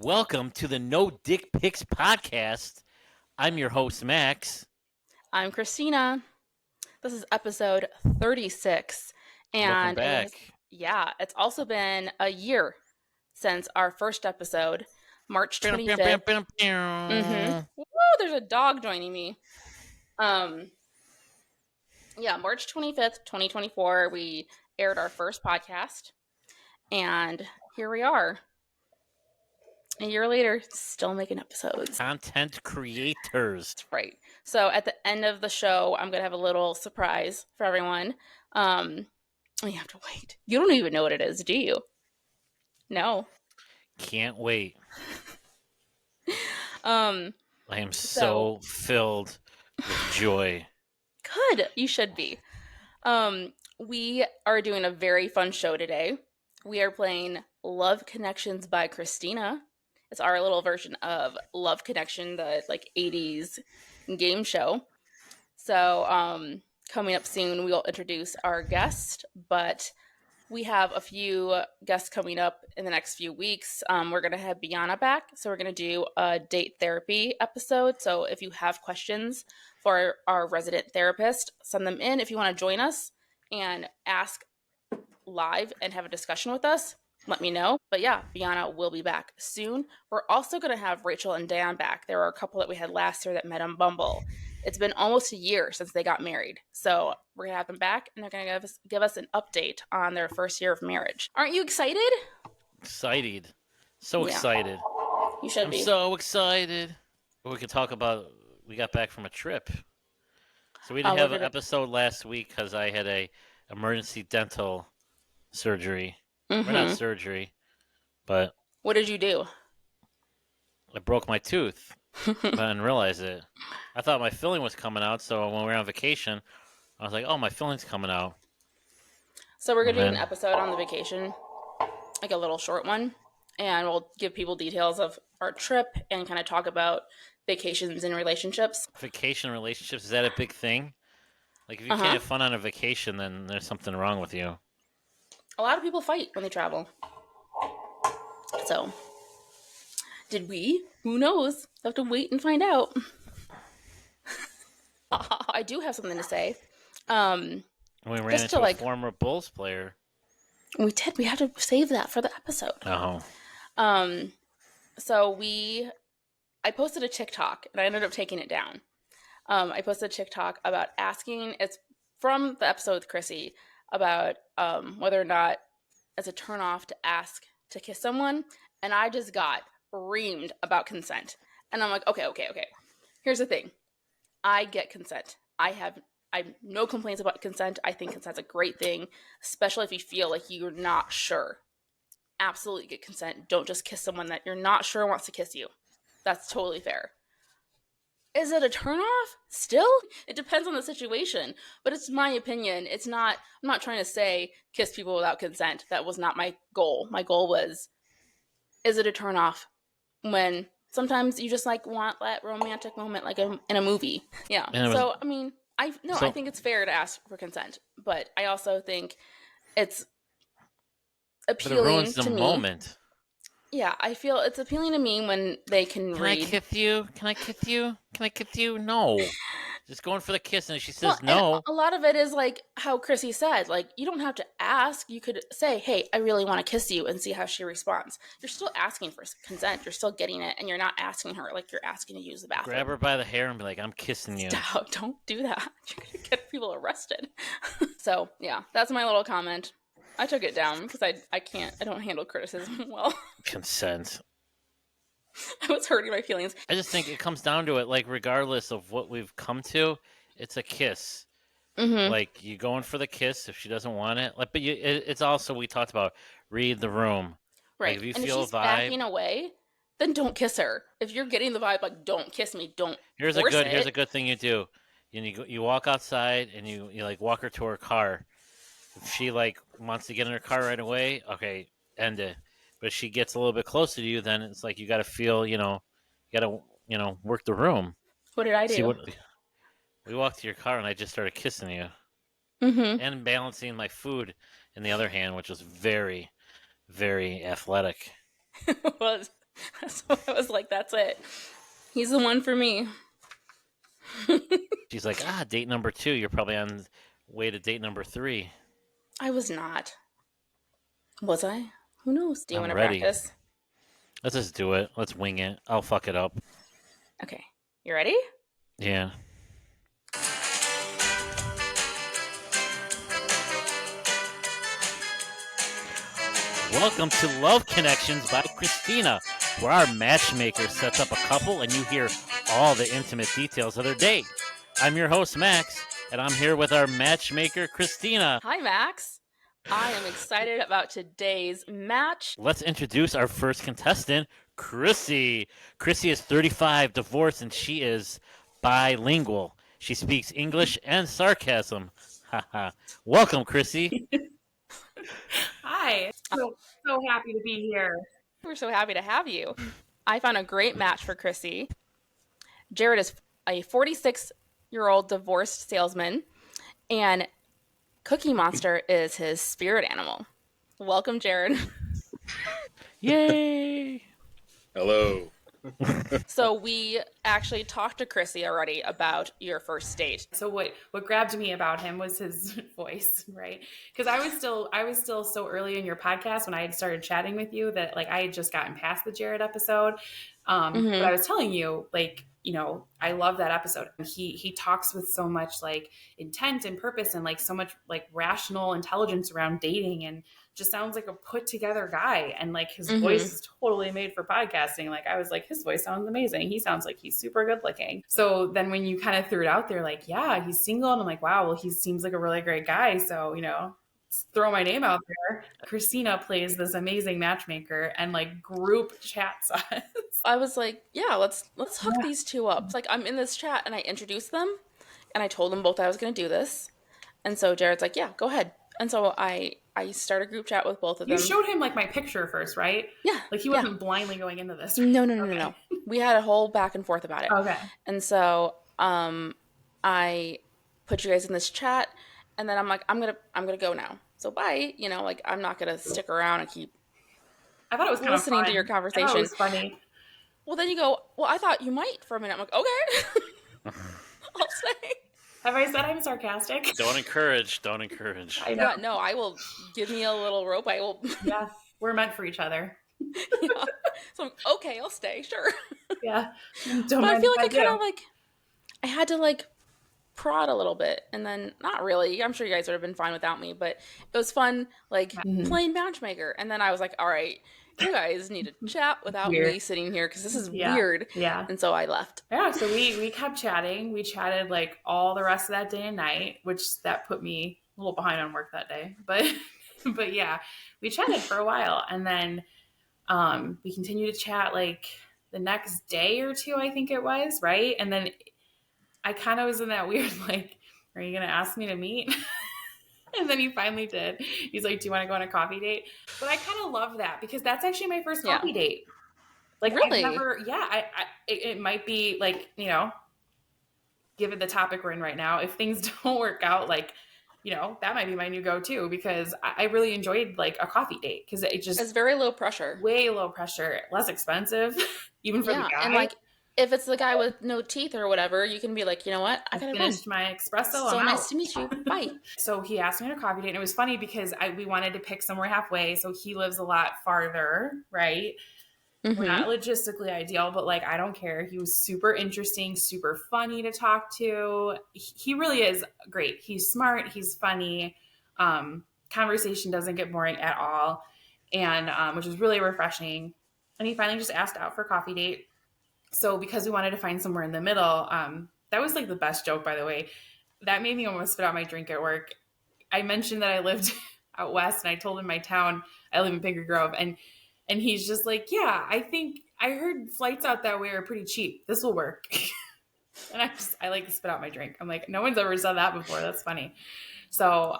Welcome to the No Dick Pics podcast. I'm your host, Max. I'm Christina. This is episode 36. Welcome And back. it's also been a year since our first episode, March 25th. Woo, there's a dog joining me. March 25th, 2024, we aired our first podcast. And here we are. A year later, still making episodes. Content creators. That's right. So at the end of the show, I'm going to have a little surprise for everyone. You have to wait. You don't even know what it is, do you? No. Can't wait. I am so filled with joy. Good. You should be. We are doing a very fun show today. We are playing Love Connections by Christina. It's our little version of Love Connection, the 80s game show. So coming up soon, we'll introduce our guest, but we have a few guests coming up in the next few weeks. We're going to have Biana back, so we're going to do a date therapy episode. So if you have questions for our resident therapist, send them in. If you want to join us and ask live and have a discussion with us, let me know. But yeah, Biana will be back soon. We're also going to have Rachel and Dan back. There were a couple that we had last year that met on Bumble. It's been almost a year since they got married. So we're going to have them back, and they're going to give us an update on their first year of marriage. Aren't you excited? Excited. So excited. You should be. I'm so excited. We could talk about, we got back from a trip. So we didn't have an episode last week because I had a emergency dental surgery. Mm-hmm. Or not surgery, but... What did you do? I broke my tooth. But I didn't realize it. I thought my filling was coming out, so when we were on vacation, I was like, oh, my filling's coming out. So we're going to do an episode on the vacation, like a little short one, and we'll give people details of our trip and kind of talk about vacations and relationships. Vacation relationships, is that a big thing? Like, if you can't have fun on a vacation, then there's something wrong with you. A lot of people fight when they travel. So, did we? Who knows? We'll have to wait and find out. I do have something to say. We ran into a former Bulls player. We did. We had to save that for the episode. Oh. So I posted a TikTok, and I ended up taking it down. I posted a TikTok about asking, it's from the episode with Chrissy, about whether or not it's a turnoff to ask to kiss someone, and I just got reamed about consent. And I'm like, okay. Here's the thing. I get consent. I have no complaints about consent. I think consent's a great thing, especially if you feel like you're not sure. Absolutely get consent. Don't just kiss someone that you're not sure wants to kiss you. That's totally fair. Is it a turnoff? Still? It depends on the situation. But it's my opinion. I'm not trying to say kiss people without consent. That was not my goal. My goal was, is it a turnoff when sometimes you just want that romantic moment like in a movie? Yeah. So, I mean, I think it's fair to ask for consent. But I also think it's appealing to me. But it ruins the moment. Yeah, I feel it's appealing to me when they can read. Can I kiss you? Can I kiss you? Can I kiss you? No. Just going for the kiss, and if she says no. A lot of it is like how Chrissy said. Like, you don't have to ask. You could say, hey, I really want to kiss you, and see how she responds. You're still asking for consent. You're still getting it, and you're not asking her like you're asking to use the bathroom. Grab her by the hair and be like, I'm kissing you. Stop. Don't do that. You're going to get people arrested. So, yeah, that's my little comment. I took it down because I don't handle criticism well. Consent. I was hurting my feelings. I just think it comes down to it, like, regardless of what we've come to, it's a kiss. Mm-hmm. Like, you going for the kiss if she doesn't want it. Like, but it's also, we talked about, read the room. Right. Like, if you and feel if she's a vibe, backing away, then don't kiss her. If you're getting the vibe, like, don't kiss me, don't Here's a good thing you do. You walk outside and you like walk her to her car. If she wants to get in her car right away, okay, end it. But if she gets a little bit closer to you, then it's like you got to feel, you got to, work the room. What did I do? We walked to your car and I just started kissing you. Mm-hmm. And balancing my food in the other hand, which was very, very athletic. It was. So I was like, that's it. He's the one for me. She's like, date number 2. You're probably on way to date number 3. I was not. Was I? Who knows? Do you I'm want to ready. practice? Let's just do it. Let's wing it. I'll fuck it up. Okay. You ready? Yeah. Welcome to Love Connections by Christina, where our matchmaker sets up a couple and you hear all the intimate details of their date. I'm your host, Max, and I'm here with our matchmaker, Christina. Hi, Max. I am excited about today's match. Let's introduce our first contestant, Chrissy. Chrissy is 35, divorced, and she is bilingual. She speaks English and sarcasm. Haha. Welcome, Chrissy. Hi. So happy to be here. We're so happy to have you. I found a great match for Chrissy. Jared is a 46-year-old divorced salesman, and Cookie Monster is his spirit animal. Welcome, Jared. Yay! Hello. So we actually talked to Chrissy already about your first date. So what grabbed me about him was his voice, right? Because I was still so early in your podcast when I had started chatting with you that like I had just gotten past the Jared episode. But I was telling you, like, you know, I love that episode. He talks with so much like intent and purpose and like so much like rational intelligence around dating, and just sounds like a put together guy. And like his voice is totally made for podcasting. Like I was like, his voice sounds amazing. He sounds like he's super good looking. So then when you kind of threw it out there, like, yeah, he's single. And I'm like, wow, well, he seems like a really great guy. So, you know, throw my name out there. Christina plays this amazing matchmaker and like group chats us. I was like, yeah, let's hook these two up. It's like I'm in this chat and I introduced them and I told them both I was going to do this. And so Jared's like, yeah, go ahead. And so I start a group chat with both of them. You showed him like my picture first, right? Yeah. Like he wasn't blindly going into this. No. We had a whole back and forth about it. Okay. And so I put you guys in this chat, and then I'm like, I'm gonna go now. So bye. You know, like I'm not gonna stick around and keep I thought it was kind listening of fun. to your I conversation. thought it was funny. Well, then you go, well, I thought you might for a minute. I'm like, okay. I'll stay. Have I said I'm sarcastic? Don't encourage. I know. Yeah, no, I will. Give me a little rope. I will. Yeah, we're meant for each other. Yeah. So I'm, okay, I'll stay. Sure. Yeah. But I feel like I kind of like, I had to like prod a little bit, and then not really. I'm sure you guys would have been fine without me, but it was fun, like playing matchmaker. And then I was like, all right, you guys need to chat without me sitting here because this is weird. Yeah. And so I left. Yeah, so we kept chatting. We chatted like all the rest of that day and night, which that put me a little behind on work that day. But yeah, we chatted for a while, and then we continued to chat like the next day or two, I think it was, right? And then I kind of was in that weird like, are you gonna ask me to meet? And then he finally did. He's like, do you want to go on a coffee date? But I kind of love that because that's actually my first coffee date. Like, really? I've never, it might be like, you know, given the topic we're in right now, if things don't work out, like, you know, that might be my new go-to because I really enjoyed like a coffee date because it's very low pressure. Way low pressure, less expensive, even for the guy. And like, if it's the guy with no teeth or whatever, you can be like, you know what? I finished my espresso. So I'm nice out. to meet you. Bye. So he asked me on a coffee date, and it was funny because we wanted to pick somewhere halfway. So he lives a lot farther, right? We're not logistically ideal, but like I don't care. He was super interesting, super funny to talk to. He really is great. He's smart. He's funny. Conversation doesn't get boring at all, and which is really refreshing. And he finally just asked out for a coffee date. So because we wanted to find somewhere in the middle, that was like the best joke, by the way. That made me almost spit out my drink at work. I mentioned that I lived out west, and I told him my town, I live in Pinker Grove, and he's just like, yeah, I think I heard flights out that way are pretty cheap. This will work. And I like to spit out my drink. I'm like, no one's ever said that before. That's funny. So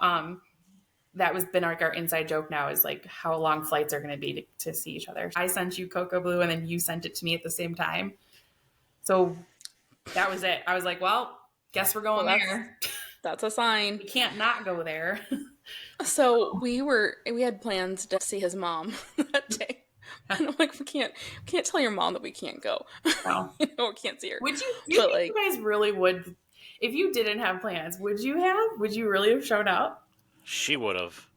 that was been like our inside joke now is like how long flights are going to be to see each other. I sent you Cocoa Blue and then you sent it to me at the same time. So that was it. I was like, well, guess we're going there. That's a sign. We can't not go there. So we had plans to see his mom that day, And I'm like, we can't tell your mom that we can't go. No. We can't see her. Would you? But, You like, guys really would? If you didn't have plans, would you have? Would you really have shown up? She would have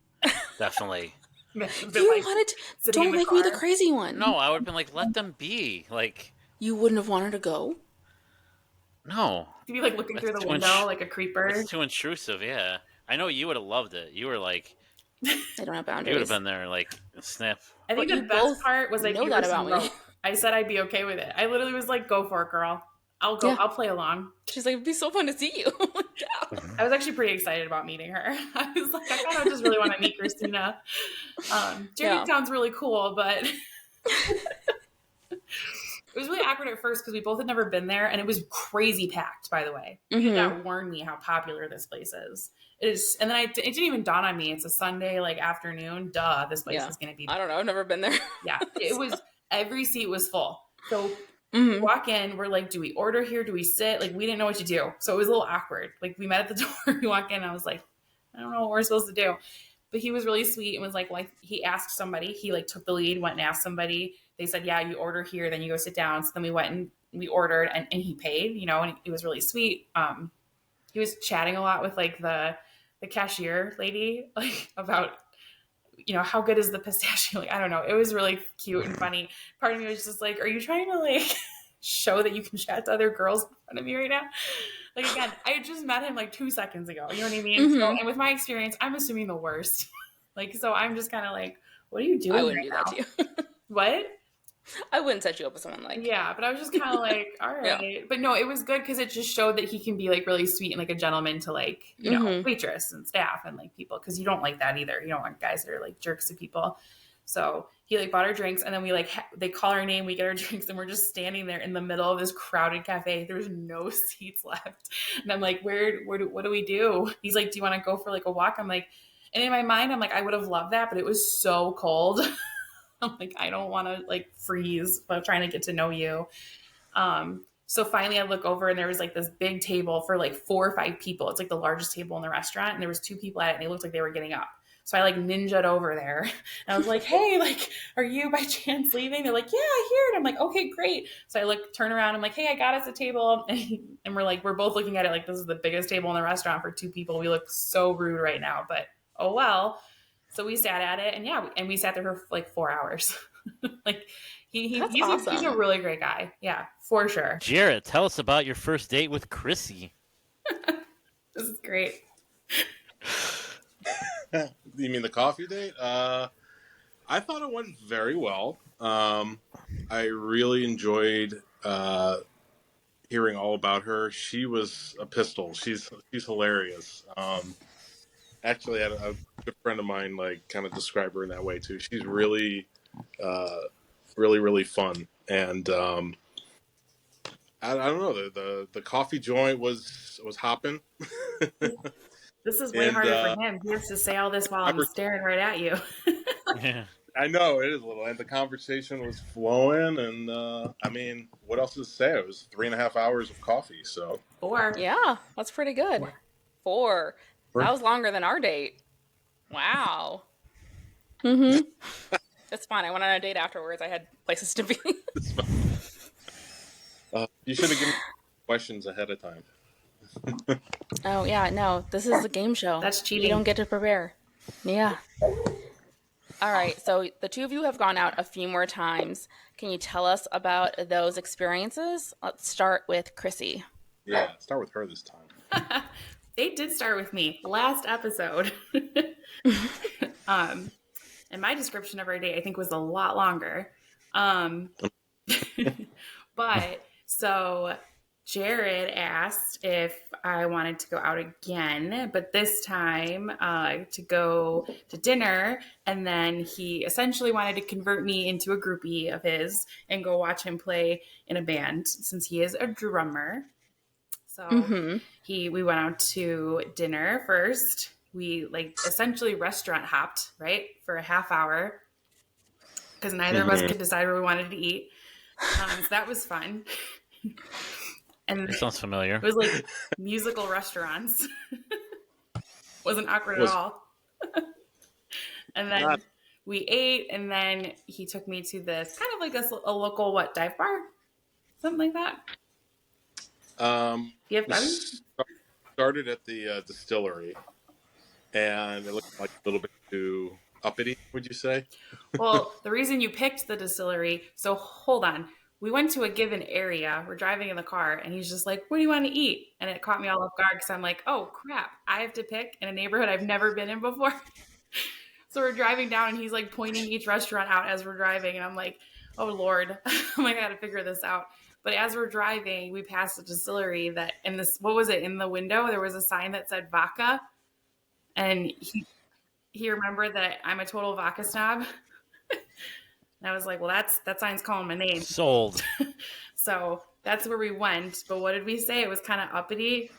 definitely. Been, you like, wanted to, sitting in don't the make me the car? crazy one. No, I would have been like, let them be. Like, You wouldn't have wanted to go? no, To be like looking that's through the too window like a creeper. that's too intrusive. Yeah, I know you would have loved it. You were like, I don't have you would boundaries. have been there, like, snap. I think But the you best both part was I know gave that her some about me. rope. I said I'd be okay with it. I literally was like, "Go for it, girl. I'll go. Yeah. I'll play along." She's like, it'd be so fun to see you. Yeah. I was actually pretty excited about meeting her. I was like, I kind of just really want to meet Christina. Jerry Yeah. sounds really cool, but it was really awkward at first because we both had never been there, and it was crazy packed. By the way, you did not warn me how popular this place is. It is, and then it didn't even dawn on me. It's a Sunday like afternoon. Duh, this place is going to be. I don't know. I've never been there. Yeah, it was. Every seat was full. So we walk in. We're like, do we order here? Do we sit? Like we didn't know what to do. So it was a little awkward. Like we met at the door. We walk in. And I was like, I don't know what we're supposed to do. But he was really sweet and was like, he asked somebody. He like took the lead, went and asked somebody. They said, yeah, you order here, then you go sit down. So then we went and we ordered, and he paid. You know, and it was really sweet. He was chatting a lot with like the cashier lady, like about, you know, how good is the pistachio? Like, I don't know. It was really cute and funny. Part of me was just like, are you trying to like show that you can chat to other girls in front of me right now? Like, again, I just met him like 2 seconds ago. You know what I mean? So, and with my experience, I'm assuming the worst. Like, so I'm just kind of like, what are you doing? I wouldn't right do now? that to you. What? I wouldn't set you up with someone like. Yeah, but I was just kind of like, all right. Yeah. But no, it was good because it just showed that he can be like really sweet and like a gentleman to like, you know, waitress and staff and like people, because you don't like that either. You don't want guys that are like jerks to people. So he like bought our drinks, and then we like they call our name, we get our drinks, and we're just standing there in the middle of this crowded cafe. There's no seats left, and I'm like, what do we do? He's like, do you want to go for like a walk? I'm like, and in my mind, I'm like, I would have loved that, but it was so cold. I'm like, I don't want to like freeze while trying to get to know you. So finally I look over, and there was like this big table for like 4 or 5 people. It's like the largest table in the restaurant. And there was 2 people at it, and they looked like they were getting up. So I like ninja'd over there, and I was like, hey, like, are you by chance leaving? They're like, yeah, here. And I'm like, okay, great. So I like turn around. I'm like, hey, I got us a table. And we're both looking at it like this is the biggest table in the restaurant for 2 people. We look so rude right now, but oh well. So we sat at it, and yeah, and we sat there for like 4 hours. Like he's awesome. He's a really great guy. Yeah, for sure. Jarrett, tell us about your first date with Chrissy. This is great. You mean the coffee date? I thought it went very well. I really enjoyed hearing all about her. She was a pistol. She's hilarious. Actually, I had a good friend of mine like kind of describe her in that way too. She's really, really fun. And I don't know, the coffee joint was hopping. This is way harder for him. He has to say all this while I'm staring right at you. Yeah. I know, it is a little. And the conversation was flowing, and I mean, what else to say? It was 3.5 hours of coffee, so. 4. Yeah, that's pretty good. 4. That was longer than our date. Wow. Mm-hmm. It's fine. I went on a date afterwards. I had places to be. You should have given me questions ahead of time. Oh, yeah. No, this is a game show. That's cheating. You don't get to prepare. Yeah. All right. So the 2 of you have gone out a few more times. Can you tell us about those experiences? Let's start with Chrissy. Yeah, start with her this time. They did start with me last episode. And my description of our date, I think, was a lot longer. But so Jared asked if I wanted to go out again, but this time to go to dinner. And then he essentially wanted to convert me into a groupie of his and go watch him play in a band, since he is a drummer. So we went out to dinner first. We like essentially restaurant hopped, right, for a half hour because neither of us could decide where we wanted to eat. So that was fun. And That sounds familiar. it was like musical restaurants. Wasn't awkward at all. And then we ate, and then he took me to this kind of like a local dive bar, something like that. We DFW. started at the distillery, and it looked like a little bit too uppity. Would you say? Well, the reason you picked the distillery, so hold on. We went to a given area. We're driving in the car, and he's just like, "What do you want to eat?" And it caught me all off guard because I'm like, "Oh crap! I have to pick in a neighborhood I've never been in before." So we're driving down, and he's like pointing each restaurant out as we're driving, and I'm like, "Oh Lord, I'm like, I got to figure this out." But as we're driving, we passed a distillery that, in this, what was it, in the window? There was a sign that said vodka, and he remembered that I'm a total vodka snob. And I was like, well, that sign's calling my name. Sold. So that's where we went. But what did we say? It was kind of uppity.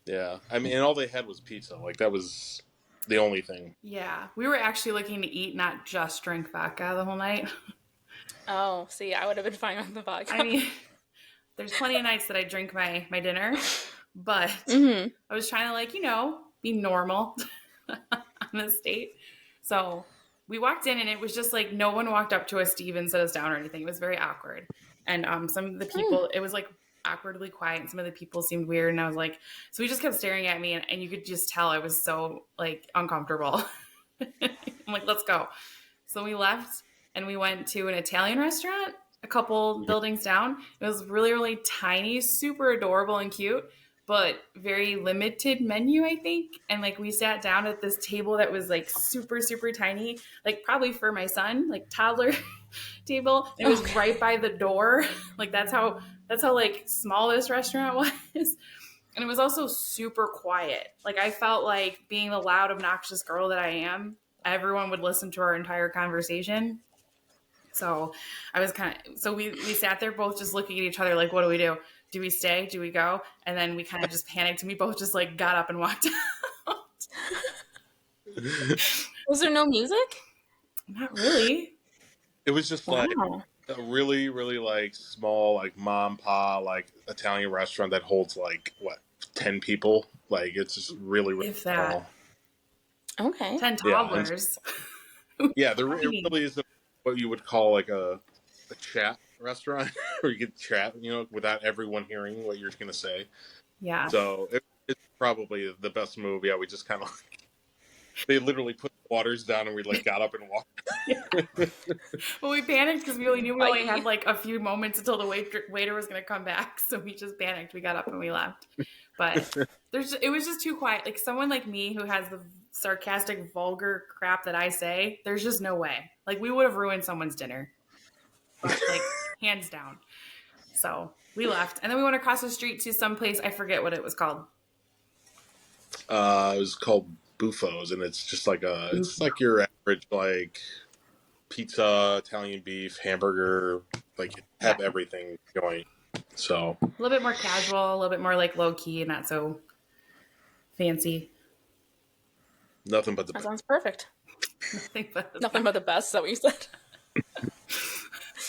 Yeah, I mean, and all they had was pizza. Like that was the only thing. Yeah. We were actually looking to eat, not just drink vodka the whole night. Oh, see, I would have been fine with the vodka. I mean, there's plenty of nights that I drink my dinner, but Mm-hmm. I was trying to, like, be normal on this date. So we walked in, and it was just like no one walked up to us to even sit us down or anything. It was very awkward. And some of the people, it was like awkwardly quiet, and some of the people seemed weird. And I was like, so he just kept staring at me, and you could just tell I was so like uncomfortable. I'm like, let's go. So we left, and we went to an Italian restaurant a couple buildings down. It was really, really tiny, super adorable and cute, but very limited menu, I think. And like we sat down at this table that was like super, super tiny, like probably for my son, like toddler table. It was right by the door. Like that's how like small this restaurant was. And it was also super quiet. Like I felt like, being the loud, obnoxious girl that I am, everyone would listen to our entire conversation. So I was so we sat there both just looking at each other like, what do we do? Do we stay? Do we go? And then we kind of just panicked, and we both just like got up and walked out. Was there no music? Not really. It was just like Wow. a really, really like small, like mom pa, like Italian restaurant that holds like what 10 people. Like it's just really, really If that. small. Okay. 10 toddlers. Yeah, it really is what you would call like a chat restaurant where you get chat, without everyone hearing what you're going to say. Yeah. So it's probably the best move. Yeah, we just kind of they literally put the waters down, and we like got up and walked. Well, we panicked because we only knew we only had like a few moments until the waiter was going to come back. So we just panicked. We got up and we left. But it was just too quiet. Like someone like me who has the sarcastic, vulgar crap that I say, there's just no way. Like we would have ruined someone's dinner. But like hands down. So we left. And then we went across the street to some place. I forget what it was called. It was called Buffos, and it's just like it's like your average like pizza, Italian beef, hamburger, like have everything going. So a little bit more casual, a little bit more like low key, not so fancy. Nothing but the That best. sounds perfect. Nothing but the best. Is that what you said?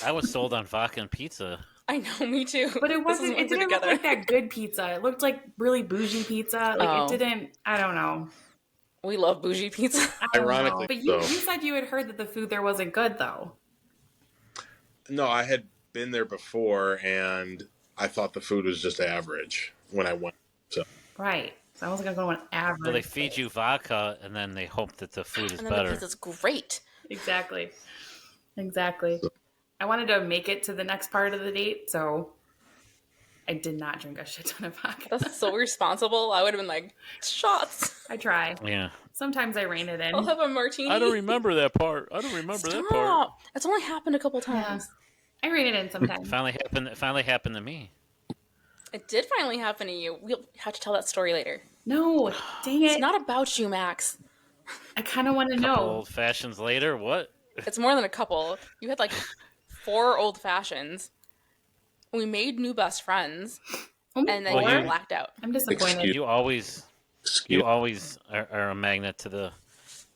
I was sold on vodka and pizza. I know, me too. But it wasn't. It didn't look like that good pizza. It looked like really bougie pizza. Like it didn't. I don't know. We love bougie pizza. Ironically, but you said you had heard that the food there wasn't good, though. No, I had been there before, and I thought the food was just average when I went. So right. So I was gonna go on average. So they feed you vodka, and then they hope that the food is and then better. the pizza's great. Exactly. I wanted to make it to the next part of the date, so I did not drink a shit ton of vodka. That's so responsible. I would have been like, shots. I try. Yeah. Sometimes I rein it in. I'll have a martini. I don't remember that part. Stop. It's only happened a couple times. I rein it in sometimes. It finally happened to me. It did finally happen to you. We'll have to tell that story later. No, dang it. It's not about you, Max. I kind of want to Couple know. old fashions later, what? It's more than a couple. You had like 4 old fashions. We made new best friends, and then Well, you you- blacked out. I'm disappointed. You always are a magnet to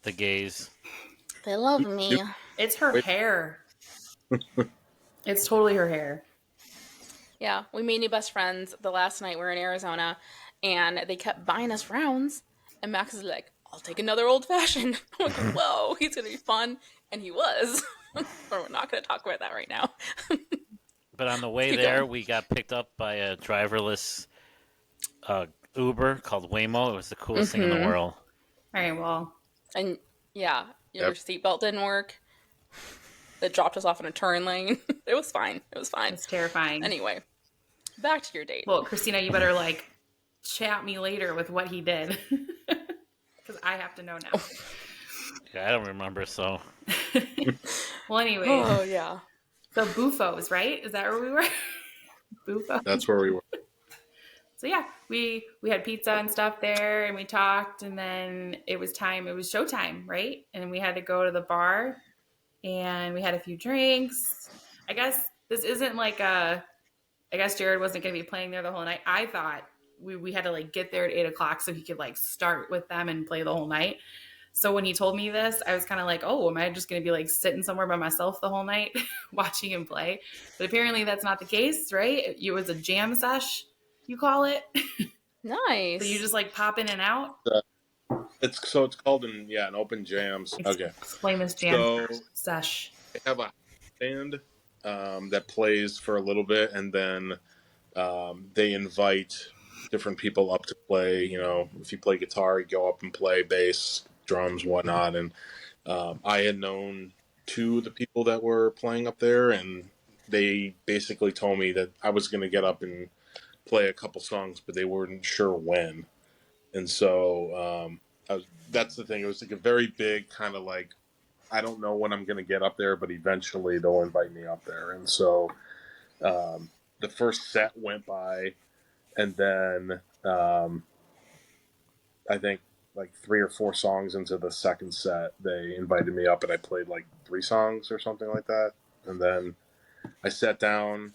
the gays. They love me. It's her hair. It's totally her hair. Yeah, we made new best friends the last night we were in Arizona, and they kept buying us rounds. And Max is like, I'll take another old fashioned. I'm like, whoa, he's going to be fun. And he was. But we're not going to talk about that right now. But on the way Keep there, going. we got picked up by a driverless Uber called Waymo. It was the coolest thing in the Mhm. world. All right, well, And yeah, your Yep. seatbelt didn't work. It dropped us off in a turn lane. It was fine. It was fine. it's terrifying. Anyway, back to your date. Well, Christina, you better like chat me later with what he did. Because I have to know now. Yeah, I don't remember, so Well, anyway, Oh, yeah. so Bufos, right? Is that where we were? Bufos. That's where we were. So yeah, we had pizza and stuff there, and we talked, and then it was time. It was showtime, right? And we had to go to the bar, and we had a few drinks. I guess this isn't like a. I guess Jared wasn't going to be playing there the whole night. I thought we had to like get there at 8:00 so he could like start with them and play the whole night. So when he told me this, I was kind of like, oh, am I just going to be like sitting somewhere by myself the whole night watching him play? But apparently that's not the case, right? It was a jam sesh, you call it. Nice. So you just like pop in and out. It's called an open jams. Okay. Explain this jam So sesh. they have a band that plays for a little bit, and then they invite different people up to play. You know, if you play guitar, you go up and play bass, drums, whatnot. And I had known two of the people that were playing up there, and they basically told me that I was going to get up and play a couple songs, but they weren't sure when. And so that's the thing. It was like a very big kind of like, I don't know when I'm going to get up there, but eventually they'll invite me up there. And so the first set went by, and then I think like 3 or 4 songs into the second set, they invited me up, and I played like 3 songs or something like that. And then I sat down,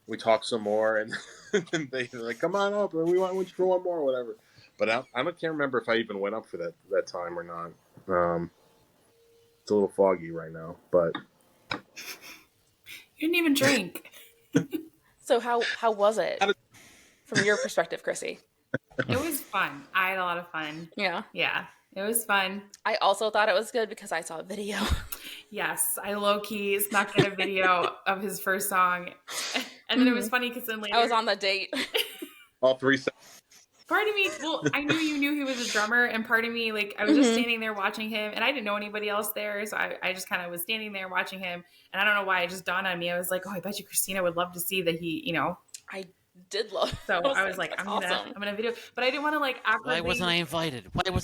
we talked some more, and then they were like, come on up, we want you for one more, whatever. But I can't remember if I even went up for that time or not. It's a little foggy right now, but You didn't even drink. So how was it from your perspective, Chrissy? It was fun. I had a lot of fun. Yeah. Yeah, it was fun. I also thought it was good because I saw a video. Yes, I low-key snuck in a video of his first song. And then it was funny because then later... I was on the date. all 3 sets. Part of me, well, I knew you knew he was a drummer, and part of me, like, I was just standing there watching him, and I didn't know anybody else there, so I just kind of was standing there watching him, and I don't know why, it just dawned on me. I was like, oh, I bet you Christina would love to see that he, you know. I did love it. So I was like, that's I'm gonna video, but I didn't want to like awkwardly. why wasn't I invited? I I didn't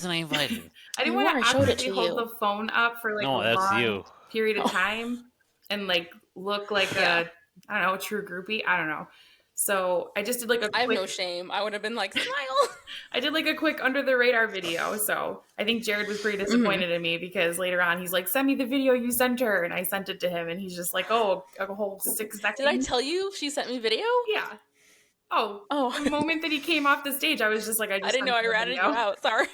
You want were, to I showed it awkwardly to hold you. the phone up for like No, a that's long you. period of time and like look like Yeah. I don't know, a true groupie. I don't know. So I just did like a I have quick, no shame. I would have been like, smile. I did like a quick under the radar video. So I think Jared was pretty disappointed in me because later on he's like, send me the video you sent her. And I sent it to him and he's just like, oh, a whole 6 seconds. Did I tell you she sent me video? Yeah. Oh, Oh. the moment that he came off the stage, I was just like, I I didn't know I ratted you out. Sorry.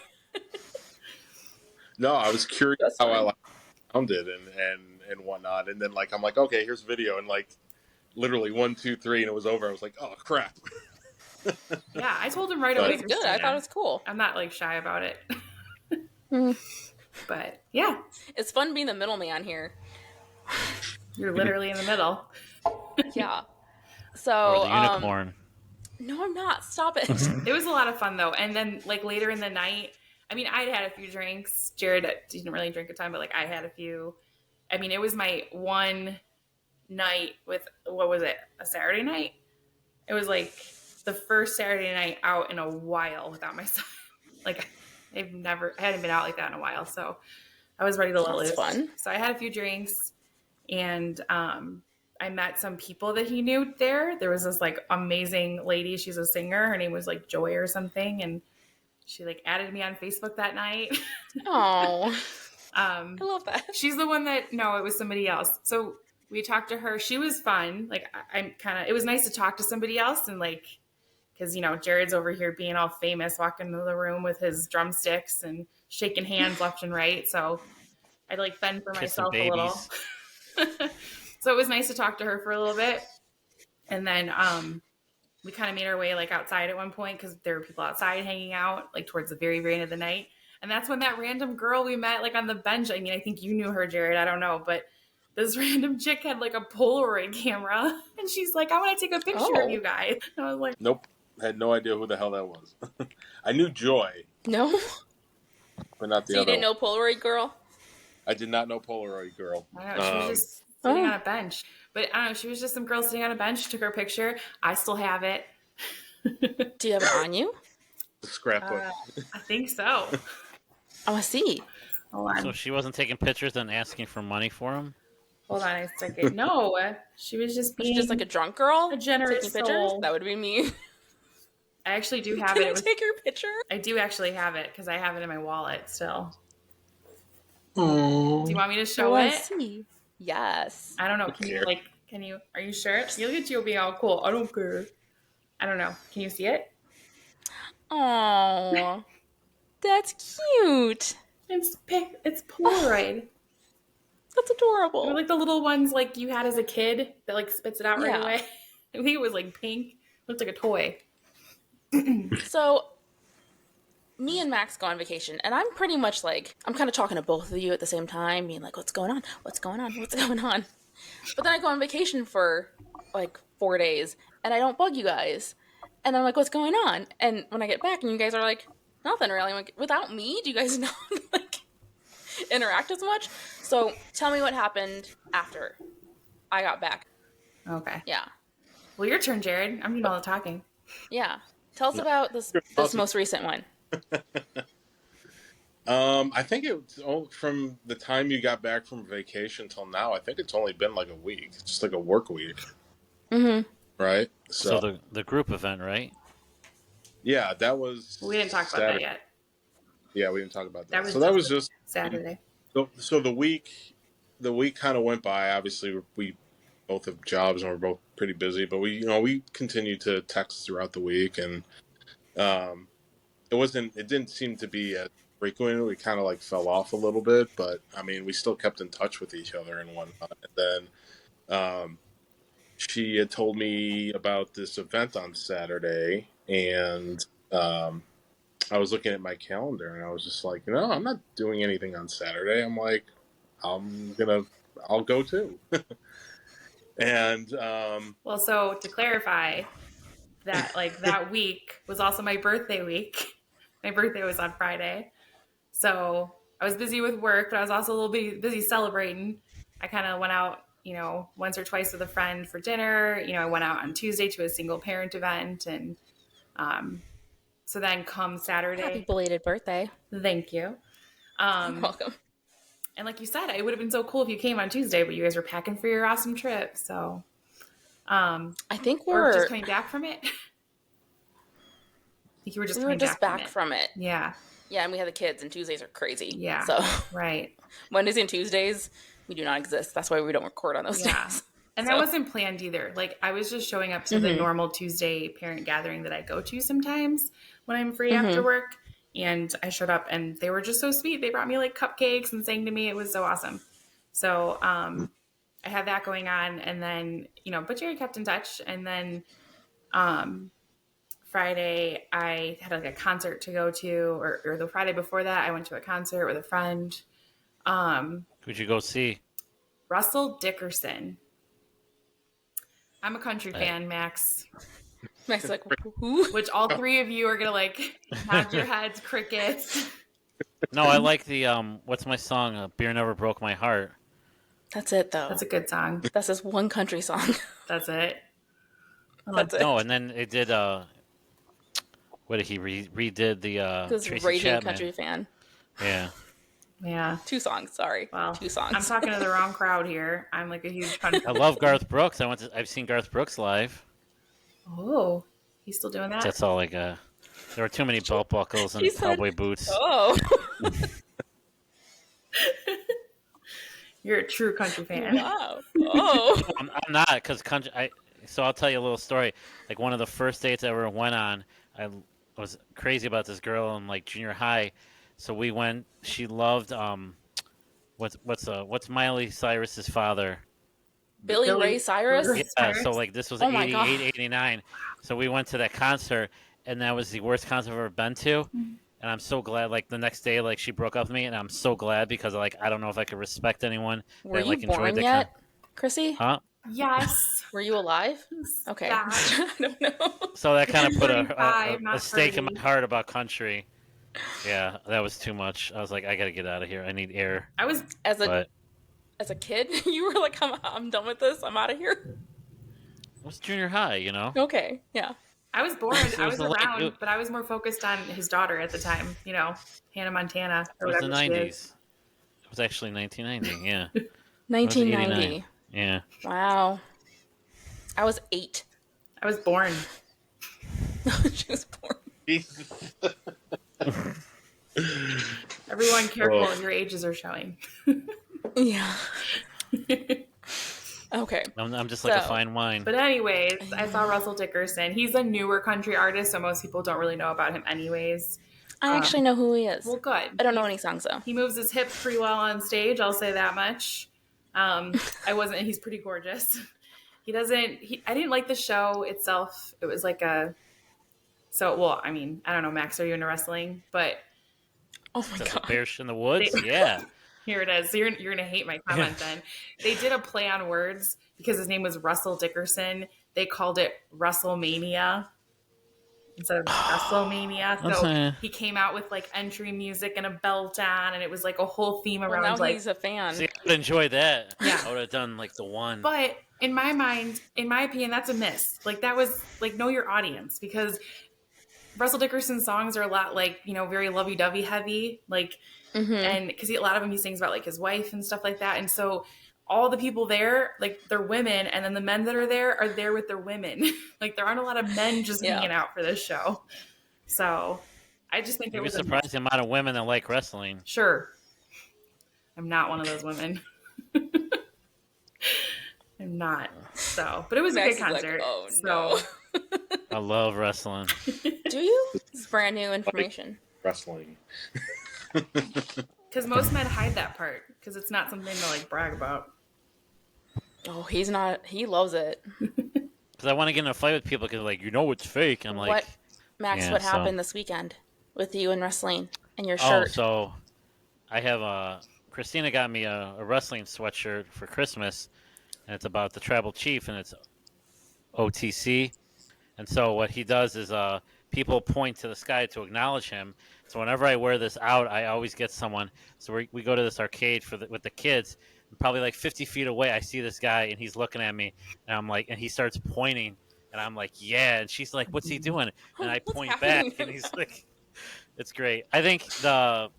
No, I was curious That's how fine. I like found it and whatnot, and then like I'm like, okay, here's video, and like literally 1, 2, 3, and it was over. I was like, oh crap. Yeah, I told him right But- away. It was good. I Christina. thought it was cool. I'm not like shy about it. Mm. But yeah, It's fun being the middleman here. you're literally in the middle. Yeah. Or So, the unicorn. no, I'm not. Stop it. It was a lot of fun though. And then like later in the night, I mean, I'd had a few drinks. Jared didn't really drink a ton, but like I had a few. I mean, it was my one night with, what was it? A Saturday night? It was like the first Saturday night out in a while without my son. Like I hadn't been out like that in a while. So I was ready to let That's loose. fun. So I had a few drinks and, I met some people that he knew there. There was this like amazing lady. She's a singer. Her name was like Joy or something. And she like added me on Facebook that night. Oh, I Um, love that. she's the one that, no, it was somebody else. So we talked to her. She was fun. Like it was nice to talk to somebody else. And like, cause you know, Jared's over here being all famous, walking into the room with his drumsticks and shaking hands left and right. So I'd like fend for Kissing myself a little. babies. So it was nice to talk to her for a little bit. And then we kind of made our way like outside at one point because there were people outside hanging out like towards the very, very end of the night. And that's when that random girl we met like on the bench. I mean, I think you knew her, Jared. I don't know, but this random chick had like a Polaroid camera, and she's like, "I want to take a picture of you guys." And I was like, Nope. Had no idea who the hell that was. I knew Joy, No? but not the So you other didn't one. know Polaroid Girl? I did not know Polaroid Girl. I don't know. She was just sitting on a bench. But I don't know. She was just some girl sitting on a bench. Took her picture. I still have it. Do you have it on you? The scrapbook. I think so. I want to see. Hold on. So she wasn't taking pictures and asking for money for them? Hold on a second. No, she was just Was being she just like a drunk girl? a generous taking pictures? soul. That would be me. I actually do have Can it. you take your picture? I do actually have it because I have it in my wallet still. Oh. Do you want me to I show want it? to see. Yes. I don't know. Can you, are you sure? You look at you being all cool. I don't care. I don't know. Can you see it? Oh, that's cute. It's Polaroid. That's adorable. They're like the little ones like you had as a kid that like spits it out right Yeah. away. I think it was like pink. Looked like a toy. So, me and Max go on vacation, and I'm pretty much like, I'm kind of talking to both of you at the same time, being like, what's going on? What's going on? What's going on? But then I go on vacation for like 4 days, and I don't bug you guys. And I'm like, what's going on? And when I get back, and you guys are like, nothing really. I'm like, without me, do you guys not like interact as much? So tell me what happened after I got back. Okay. Yeah. Well, your turn, Jared. I'm doing all the talking. Yeah. Tell us about this most recent one. I think it's from the time you got back from vacation till now. I think it's only been like a week. It's just like a work week. Mm-hmm. Right? So the group event, right? Yeah, that was. We didn't talk about Saturday. that yet. Yeah, we didn't talk about that. That was was just Saturday. so the week kind of went by. Obviously, we both have jobs and we're both pretty busy, but we continued to text throughout the week, and it didn't seem to be as frequent. We kind of like fell off a little bit, but I mean, we still kept in touch with each other and whatnot. And then she had told me about this event on Saturday, and I was looking at my calendar, and I was just like, I'm not doing anything on Saturday. I'm like, I'll go too. And Well, so to clarify, that like that week was also my birthday week. My birthday was on Friday. So I was busy with work, but I was also a little bit busy celebrating. I kind of went out, once or twice with a friend for dinner. I went out on Tuesday to a single parent event. And so then come Saturday. Happy belated birthday. Thank you. You're welcome. And like you said, it would have been so cool if you came on Tuesday, but you guys were packing for your awesome trip. So I think or just we're coming back from it. I think you were just we were coming just back from from it. it. Yeah. Yeah, and we had the kids, and Tuesdays are crazy. Yeah. So Right. Mondays and Tuesdays, we do not exist. That's why we don't record on those Yeah. days. And that wasn't planned either. Like I was just showing up to the normal Tuesday parent gathering that I go to sometimes when I'm free after work. And I showed up and they were just so sweet. They brought me like cupcakes and sang to me. It was so awesome. So I had that going on. And then, but Jerry kept in touch. And then Friday, I had like a concert to go to, or the Friday before that, I went to a concert with a friend. Who'd you go see? Russell Dickerson. I'm a country fan, Max. Max is like, who? Which all three of you are gonna like nod your heads, crickets. No, I like the what's my song? Beer Never Broke My Heart. That's it, though. That's a good song. That's this one country song. That's it. That's it. No, and then it did what did he redid the This Tracy raging Chapman. country fan. Yeah. Yeah. 2 songs. Sorry. Well, 2 songs. I'm talking to the wrong crowd here. I'm like a huge country. I love Garth Brooks. I've seen Garth Brooks live. Oh, he's still doing that? That's all I got. There were too many belt buckles and She said- cowboy boots. Oh. You're a true country fan. Wow. Oh. I'm not, because country. So I'll tell you a little story. Like one of the first dates I ever went on, I was crazy about this girl in like junior high. So we went. She loved what's Miley Cyrus's father? Billy Ray Cyrus? Billy Yeah. So like this was Oh my 88, God. 89. So we went to that concert, and that was the worst concert I've ever been to. and I'm so glad. Like the next day, like she broke up with me, and I'm so glad because like I don't know if I could respect anyone Were that you like enjoyed born the yet, Chrissy? huh. Yes. Were you alive? Okay. Stop. I don't know. So that kind of put 35, a not stake in 30. my heart about country. Yeah, that was too much. I was like, I gotta get out of here. I need air. I was As a But as a kid, you were like, I'm done with this. I'm out of here. it was junior high, you know. Okay. Yeah. born. It I was was the around, but I was more focused on his daughter at the time. Hannah Montana it or was the whatever she is. '90s. It was actually 1990. Yeah, it was 1990. 89. Yeah. Wow. I was 8. I was born. She was born. Jesus. Everyone, careful! Oh. Your ages are showing. Yeah. Okay. I'm just like a So- fine wine. But anyways, I saw Russell Dickerson. He's a newer country artist, so most people don't really know about him anyways. I actually know who he is. Well, good. I don't know any songs though. He moves his hips pretty well on stage, I'll say that much. He's pretty gorgeous. I didn't like the show itself. It was like I don't know, Max, are you into wrestling? But Oh my Does god. the Bears in the Woods? They- Yeah. here it is. So you're going to hate my comment then. They did a play on words because his name was Russell Dickerson. They called it WrestleMania instead of WrestleMania. So Okay. he came out with like entry music and a belt on, and it was like a whole theme Well, around now like. he's a fan. See, I would enjoy that. Yeah. I would have done like the one. But in my mind, in my opinion, that's a miss. Like that was like know your audience because Russell Dickerson's songs are a lot like, very lovey-dovey heavy, like, and because a lot of them he sings about like his wife and stuff like that. And so all the people there, like they're women, and then the men that are there with their women. Like there aren't a lot of men just hanging out for this show. So I just think You'd it be was surprised the amount of women that like wrestling. Sure. I'm not one of those women. I'm not. So, but it was Max a is good like, concert. oh, so, I love wrestling. Do you? This is brand new information. Wrestling. because most men hide that part because it's not something to like brag about. Oh, he's not. He loves it. Because I want to get in a fight with people because like, it's fake. I'm like, What, Max? yeah, what so- happened this weekend with you and wrestling and your oh, shirt? so I have Christina got me a wrestling sweatshirt for Christmas, and it's about the tribal chief, and it's OTC. And so what he does is people point to the sky to acknowledge him. So whenever I wear this out, I always get someone. So we go to this arcade with the kids. And probably like 50 feet away, I see this guy, and he's looking at me, and I'm like, and he starts pointing, and I'm like, yeah. And she's like, what's he doing? And I What's point happening? back, and he's like, it's great. I think the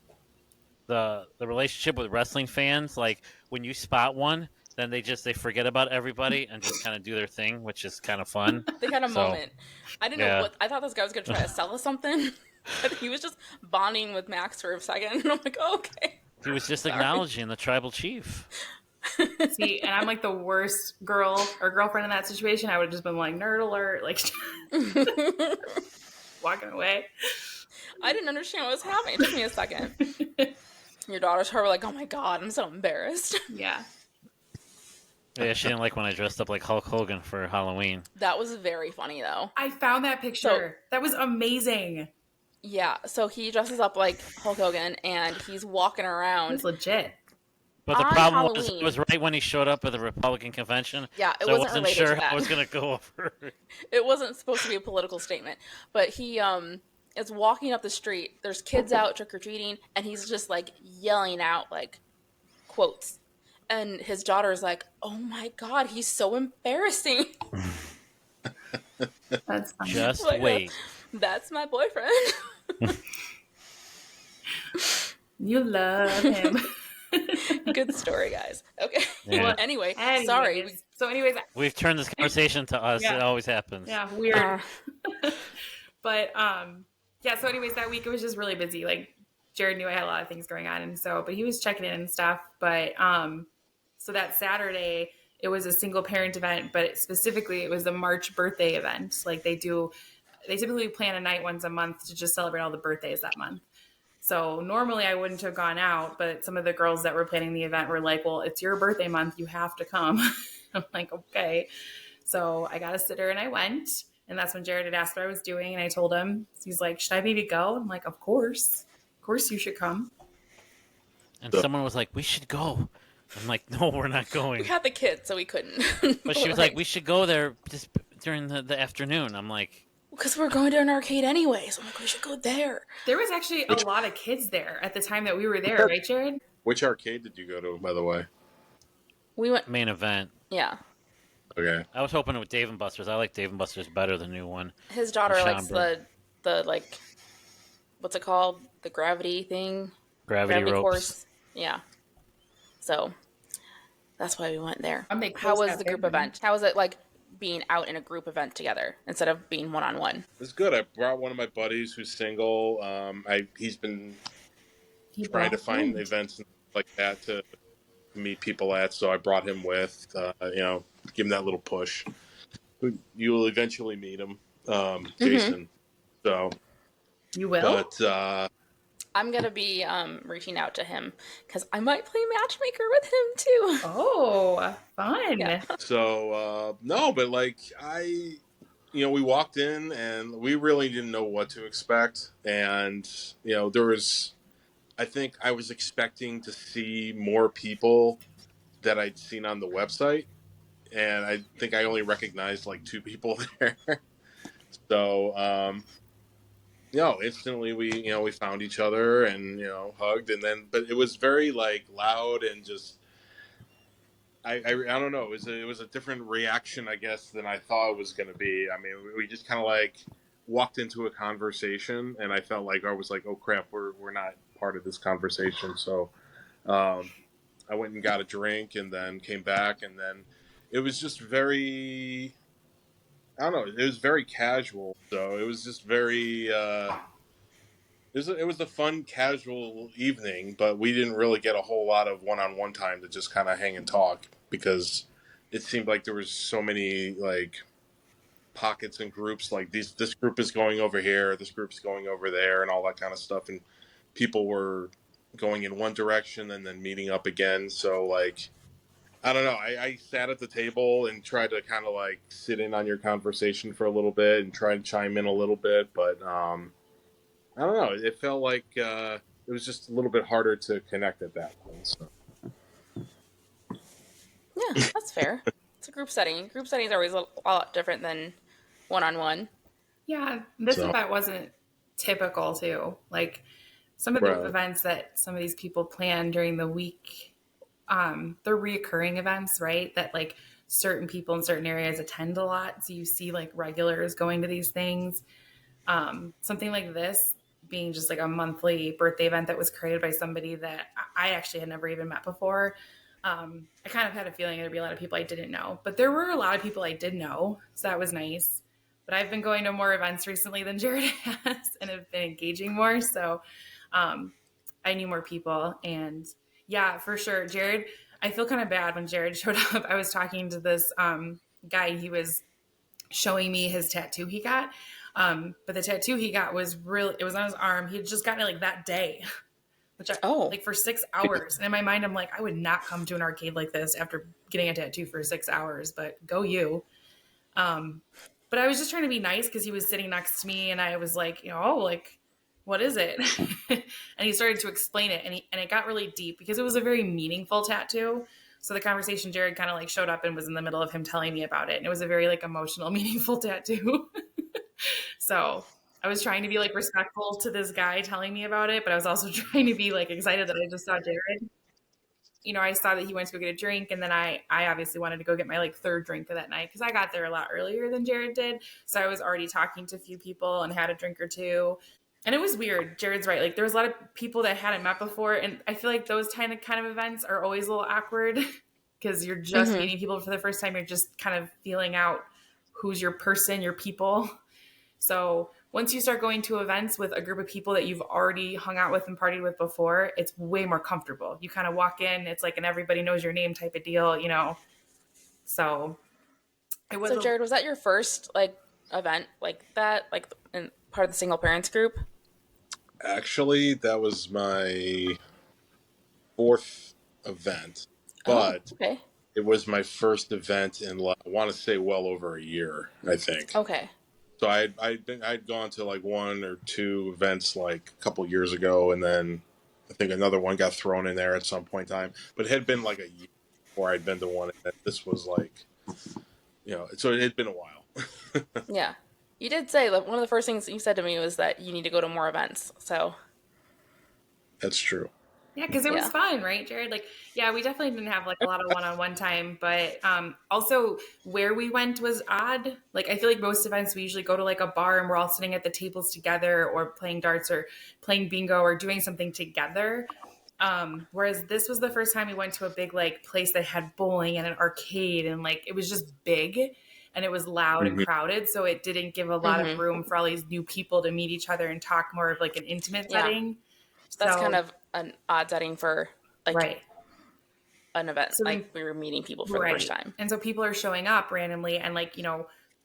relationship with wrestling fans, like when you spot one, then they forget about everybody and just kind of do their thing, which is kind of fun. They got a So, moment. I didn't yeah. know what. I thought this guy was going to try to sell us something. But he was just bonding with Max for a second, and I'm like, oh, okay. He was just acknowledging the tribal chief. See, and I'm like the worst girl or girlfriend in that situation. I would have just been like, nerd alert, like walking away. I didn't understand what was happening. It took me a second. Your daughters were like, oh my god, I'm so embarrassed. Yeah. Yeah, she didn't like when I dressed up like Hulk Hogan for Halloween. That was very funny, though. I found that picture. That was amazing. Yeah, so he dresses up like Hulk Hogan, and he's walking It around. was legit. But the On problem was, Halloween. it was right when he showed up at the Republican convention. Yeah, it so I wasn't wasn't related sure to how that. I was going to go over. It wasn't supposed to be a political statement, but he is walking up the street. There's kids out trick-or-treating, and he's just like yelling out like quotes. And his daughter is like, oh my god, he's so embarrassing. That's funny. Just Like, wait. That's my boyfriend. You love him. Good story, guys. Okay. Yeah. Well, anyway, sorry. Anyways, We've turned this conversation to us. Yeah. It always happens. yeah, weird. Uh, But yeah, so anyways, that week it was just really busy. Like Jared knew I had a lot of things going on, and so but he was checking in and stuff. But so that Saturday it was a single parent event, but specifically it was the March birthday event. Like they typically plan a night once a month to just celebrate all the birthdays that month. So normally I wouldn't have gone out, but some of the girls that were planning the event were like, well, it's your birthday month. You have to come. I'm like, okay. So I got a sitter and I went. And that's when Jared had asked what I was doing, and I told him. He's like, "Should I maybe go?" I'm like, Of course you should come." And So, someone was like, "We should go." I'm like, "No, we're not We going." had the kids, so we couldn't. But she was like, "We should go there just during the afternoon." I'm like, because we're going to an arcade anyway, so I'm like, we should go there. There was actually a lot of kids there at the time that we were there, right, Jared? which arcade did you go to, by the way? We went, main event. yeah. Okay. I was hoping with Dave and Buster's. I like Dave and Buster's better than the new one. His daughter In likes Schaumburg. the like, what's it called? The gravity thing? Gravity ropes. course. Yeah. So that's why we went there. I'm big How was Coast the Cafe group fan. event? How was it like being out in a group event together instead of being one-on-one? It was good. I brought one of my buddies who's single. He's been trying to find events like that to meet people at, so I brought him with. Give him that little push. You will eventually meet him, Jason. So, You will? but I'm gonna be reaching out to him because I might play matchmaker with him too. Oh, fun. Yeah. so no, but like we walked in and we really didn't know what to expect, and there was. I think I was expecting to see more people that I'd seen on the website, and I think I only recognized like 2 people there. So, instantly we found each other and hugged, and then but it was very like loud and just I don't know. It was a different reaction, I guess, than I thought it was going to be. I mean, we just kind of like walked into a conversation, and I felt like I was like, oh crap, we're not part of this conversation. So I went and got a drink and then came back, and then it was just very, I don't know, it was very casual. So it was just very, it was a fun, casual evening, but we didn't really get a whole lot of one-on-one time to just kind of hang and talk because it seemed like there was so many like pockets and groups, like this group is going over here, this group's going over there, and all that kind of stuff, and people were going in one direction and then meeting up again. So like, I don't know, I sat at the table and tried to kind of like sit in on your conversation for a little bit and try to chime in a little bit, but I don't know, it felt like it was just a little bit harder to connect at that point. So. Yeah, that's fair. It's a group setting. Group settings are always a lot different than one-on-one. Yeah, this So- event wasn't typical too. Like some of the Right. events that some of these people plan during the week, they're reoccurring events, right? That like certain people in certain areas attend a lot. So you see like regulars going to these things. Something like this being just like a monthly birthday event that was created by somebody that I actually had never even met before. I kind of had a feeling there'd be a lot of people I didn't know, but there were a lot of people I did know. So that was nice. But I've been going to more events recently than Jared has and have been engaging more. So I knew more people. And yeah, for sure. Jared, I feel kind of bad when Jared showed up. I was talking to this guy. He was showing me his tattoo he got. But the tattoo he got was it was on his arm. He had just gotten it like that day, which like for 6 hours. And in my mind, I'm like, I would not come to an arcade like this after getting a tattoo for 6 hours, but go you. But I was just trying to be nice because he was sitting next to me and I was like, what is it? And he started to explain it and it got really deep because it was a very meaningful tattoo. So the conversation, Jared kind of like showed up and was in the middle of him telling me about it. And it was a very like emotional, meaningful tattoo. So I was trying to be like respectful to this guy telling me about it, but I was also trying to be like excited that I just saw Jared. I saw that he went to go get a drink, and then I obviously wanted to go get my like 3rd drink of that night because I got there a lot earlier than Jared did. So I was already talking to a few people and had a drink or two. And it was weird. Jared's right. Like there was a lot of people that I hadn't met before. And I feel like those kind of events are always a little awkward because you're just meeting people for the first time. You're just kind of feeling out who's your person, your people. So once you start going to events with a group of people that you've already hung out with and partied with before, it's way more comfortable. You kind of walk in, it's like an everybody knows your name type of deal, So it was. So Jared, was that your first like event like that, like in part of the single parents group? Actually, that was my 4th event, but Okay. it was my first event in, I want to say, well over a year, I think. Okay. So I'd gone to like one or two events like a couple years ago, and then I think another one got thrown in there at some point in time. But it had been like a year before I'd been to one, and this was like, so it had been a while. Yeah. You did say that one of the first things you said to me was that you need to go to more events. So, That's true. Yeah, because it was Yeah. fun, right, Jared? Like, yeah, we definitely didn't have like a lot of one-on-one time, but also where we went was odd. Like, I feel like most events we usually go to like a bar and we're all sitting at the tables together, or playing darts, or playing bingo, or doing something together. Whereas this was the first time we went to a big like place that had bowling and an arcade, and like it was just big and it was loud and Mhm. crowded, so it didn't give a lot of room for all these new people to meet each other and talk, more of like an intimate Yeah. setting. that's So, kind of an odd setting for like right. an event. So then- like we were meeting people for the first time. And so people are showing up randomly, and like,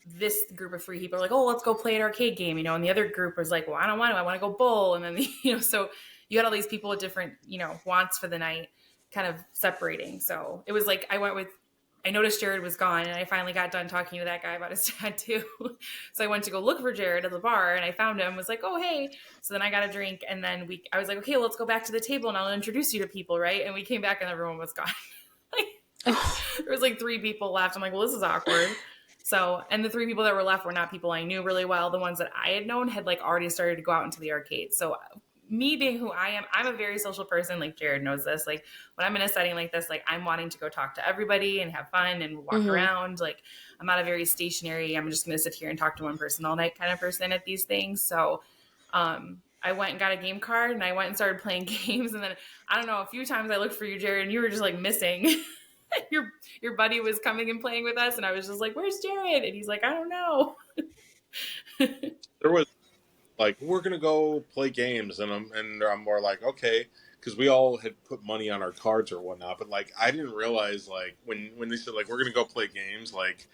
this group of three people are like, oh, let's go play an arcade game, and the other group was like, well, I don't want to, I want to go bowl. And then, so you had all these people with different, wants for the night kind of separating. So it was like, I noticed Jared was gone, and I finally got done talking to that guy about his tattoo. So I went to go look for Jared at the bar, and I found him, was like, oh, hey. So then I got a drink, and then I was like, okay, let's go back to the table and I'll introduce you to people. Right. And we came back and everyone was gone. There was like three people left. I'm like, well, this is awkward. So, and the three people that were left were not people I knew really well. The ones that I had known had like already started to go out into the arcade. So me being who I am, I'm a very social person. Like Jared knows this. Like when I'm in a setting like this, like I'm wanting to go talk to everybody and have fun and walk around. Like I'm not a very stationary, I'm just going to sit here and talk to one person all night kind of person at these things. So, I went and got a game card, and I went and started playing games. And then I don't know, a few times I looked for you, Jared, and you were just like missing. Your buddy was coming and playing with us, and I was just like, where's Jared? And he's like, I don't know. There was like, we're gonna go play games, and I'm more like, okay, because we all had put money on our cards or whatnot. But like, I didn't realize like when they said like we're gonna go play games, like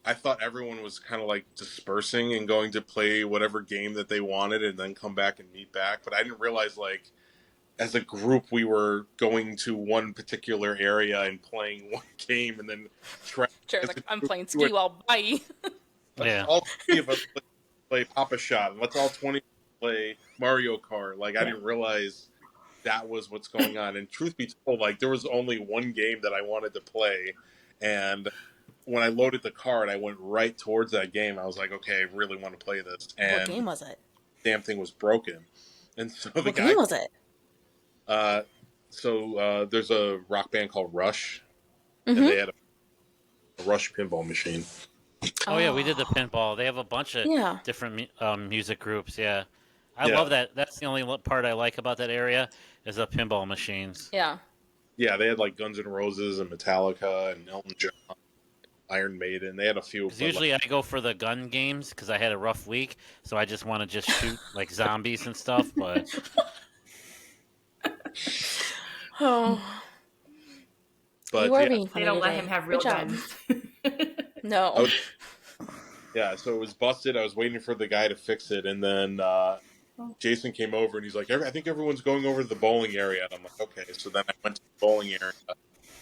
I thought everyone was kind of like dispersing and going to play whatever game that they wanted and then come back and meet back. But I didn't realize like as a group we were going to one particular area and playing one game and then Jared's like, I'm playing ski wall. Bye. Yeah. all 20 of us play Papa Shot. Let's all 20 play Mario Kart. Like I didn't realize that was what's going on. And truth be told, like there was only one game that I wanted to play, and when I loaded the card, I went right towards that game. I was like, okay, I really want to play this. And What game was it? damn thing was broken. And so the What guy, game was it? there's a rock band called Rush, and they had a Rush pinball machine. Oh yeah, we did the pinball. They have a bunch of Yeah. different music groups. Yeah, I Yeah. love that. That's the only part I like about that area is the pinball machines. Yeah. Yeah, they had like Guns N' Roses and Metallica and Elton John, Iron Maiden. They had a few. 'Cause usually I go for the gun games because I had a rough week, so I just want to just shoot like zombies and stuff. But Oh. but You are yeah, being They funny don't let today. him have real Good job. guns. No. I was- yeah, so it was busted. I was waiting for the guy to fix it, and then Jason came over and he's like, I think everyone's going over to the bowling area. And I'm like, okay. So then I went to the bowling area,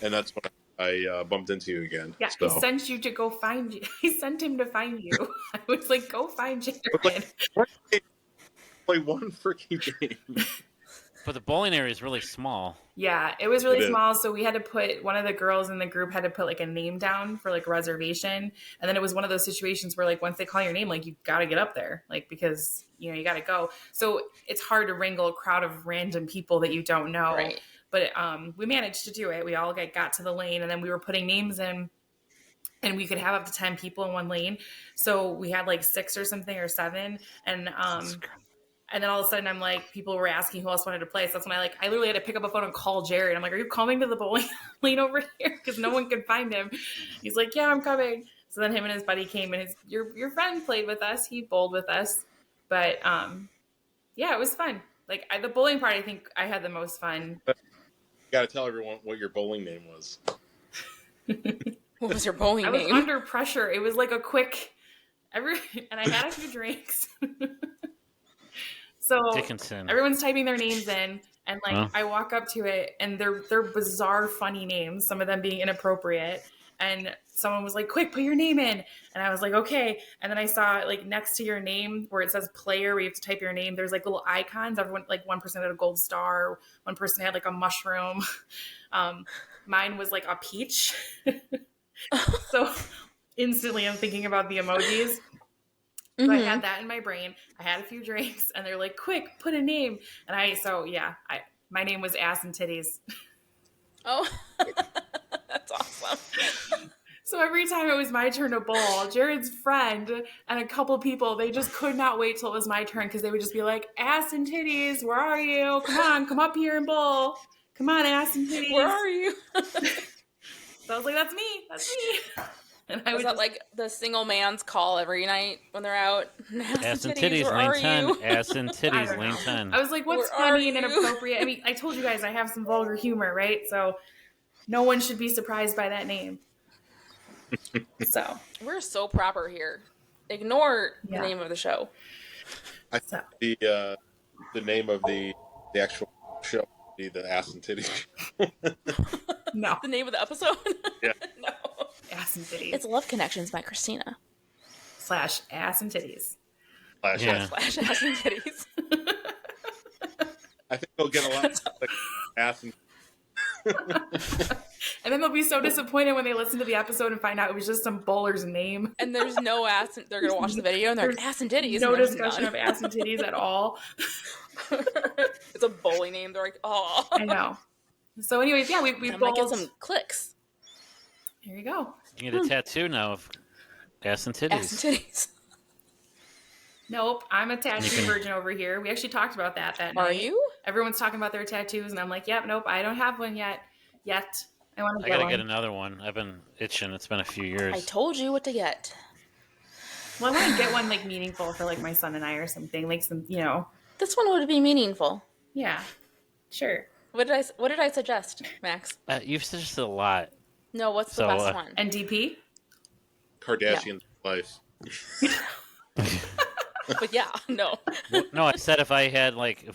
and that's when I bumped into you again. Yeah, So. he sent you to go find you. He sent him to find you. I was like, go find Jared. Play one freaking game. but the bowling area is really small. Yeah, it was really It is. small. So we had to put, one of the girls in the group had to put like a name down for like reservation. And then it was one of those situations where like once they call your name, like you got to get up there, like because you got to go. So it's hard to wrangle a crowd of random people that you don't know. Right. But we managed to do it. We all got to the lane, and then we were putting names in, and we could have up to 10 people in one lane. So we had like 6 or something or 7. And then all of a sudden I'm like, people were asking who else wanted to play. So that's when I literally had to pick up a phone and call Jared. I'm like, are you coming to the bowling lane over here? Because no one could find him. He's like, yeah, I'm coming. So then him and his buddy came, and your friend played with us. He bowled with us. But yeah, it was fun. Like the bowling part, I think I had the most fun. You got to tell everyone what your bowling name was. What was your bowling I was name? under pressure. It was like a quick, and I had a few drinks. So Dickinson. everyone's typing their names in, and like Huh? I walk up to it, and they're bizarre, funny names. Some of them being inappropriate, and someone was like, quick, put your name in. And I was like, okay. And then I saw like next to your name where it says player, where you have to type your name, there's like little icons. Everyone, like one person had a gold star, one person had like a mushroom. Mine was like a peach. So instantly I'm thinking about the emojis. So I had that in my brain. I had a few drinks and they're like, quick, put a name. And my name was Ass and Titties. Oh, that's awesome. So every time it was my turn to bowl, Jared's friend and a couple people, they just could not wait till it was my turn because they would just be like, Ass and Titties, where are you? Come on, come up here and bowl. Come on, Ass and Titties. Where are you? So I was like, that's me. That's me. And I Was that like the single man's call every night when they're out? Ass and titties, lane 10. Ass and titties, lane 10. I was like, what's funny and inappropriate? I mean, I told you guys I have some vulgar humor, right? So no one should be surprised by that name. So we're so proper here. Ignore the name of the show. I think the name of the actual show would be the Ass and Titties. No. The name of the episode? Yeah. No. Ass and Titties. It's Love Connections by Christina. / Ass and Titties. / Ass and Titties. I think they'll get a lot of like, ass and and then they'll be so disappointed when they listen to the episode and find out it was just some bowler's name. And there's no ass. They're going to watch the video and they're like, ass and titties. No discussion of ass and titties at all. It's a bowling name. They're like, oh. I know. So anyways, yeah, we might get some clicks. There you go. You get a tattoo now of ass and titties. Ass and titties. Nope, I'm a tattoo virgin over here. We actually talked about that night. Are you? Everyone's talking about their tattoos, and I'm like, yep, nope, I don't have one yet. I want to get one. I gotta get another one. I've been itching. It's been a few years. I told you what to get. Well, I want to get one like meaningful for like my son and I or something, like some, This one would be meaningful. Yeah, sure. What did I suggest, Max? You've suggested a lot. No, what's the best one? NDP? Kardashian life. But yeah, no. No, I said if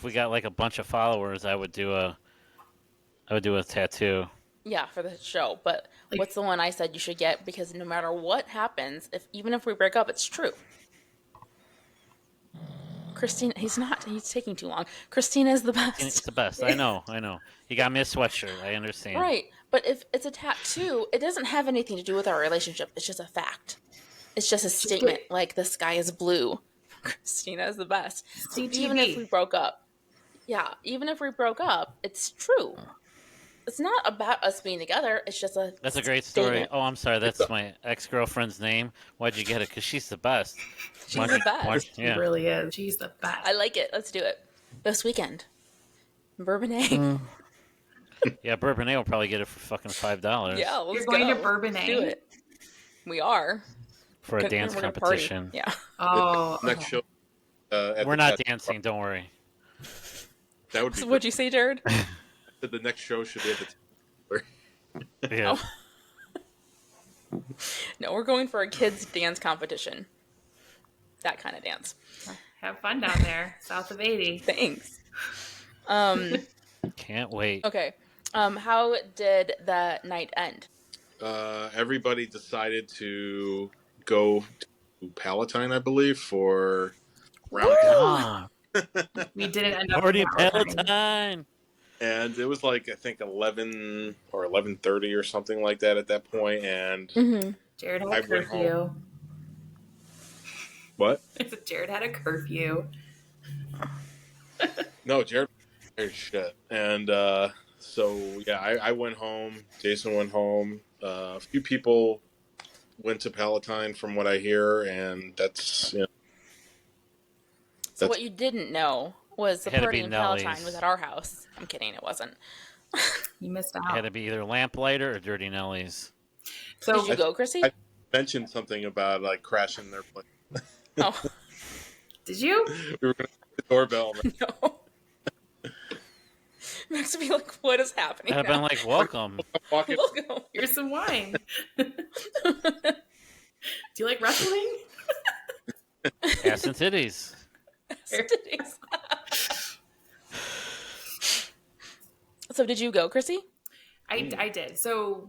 we got like a bunch of followers, I would do a tattoo. Yeah, for the show. But what's the one I said you should get? Because no matter what happens, even if we break up, it's true. Christina, he's taking too long. Christina is the best. It's the best. I know. You got me a sweatshirt. I understand. Right. But if it's a tattoo, it doesn't have anything to do with our relationship. It's just a fact. It's just a statement like the sky is blue. Christina is the best. So even if we broke up. Yeah, even if we broke up, it's true. It's not about us being together. It's just a That's a great story. statement. Oh, I'm sorry. That's my ex-girlfriend's name. Why'd you get it? Because she's the best. She's the best. She really is. She's the best. I like it. Let's do it. This weekend. Bourbonnais. Yeah, Bourbonnais will probably get it for fucking $5. Yeah, let's You're going go. to Bourbonnais? Do it. We are. For a dance We're gonna competition. party. Yeah. Oh. Next show. We're not dancing. Don't worry. That would be. So what'd you say, Jared? The next show should be at the. Yeah. Oh. No, we're going for a kids' dance competition. That kind of dance. Have fun down there, south of 80. Thanks. Can't wait. Okay. How did the night end? Everybody decided to go to Palatine, I believe, for round. Ah, We didn't end up party in Palatine. Palatine. And it was like I think 11 or 11:30 or something like that at that point. And Jared had I a went curfew. home. What? Jared had a curfew. No, Jared shit. And so yeah, I went home. Jason went home. A few people went to Palatine, from what I hear, and that's So what you didn't know was the It had to party be in Nellie's. Palatine was at our house. I'm kidding, it wasn't. You missed It out. had to be either Lamplighter or Dirty Nelly's. So Did you go, Chrissy? I mentioned something about like crashing their place. Oh, did you? We were going to the doorbell. no. Max would be like, what is happening I'd have now? been like, welcome. Walking. We'll go. Here's some wine. Do you like wrestling? Ass and titties. So did you go, Chrissy? I did. So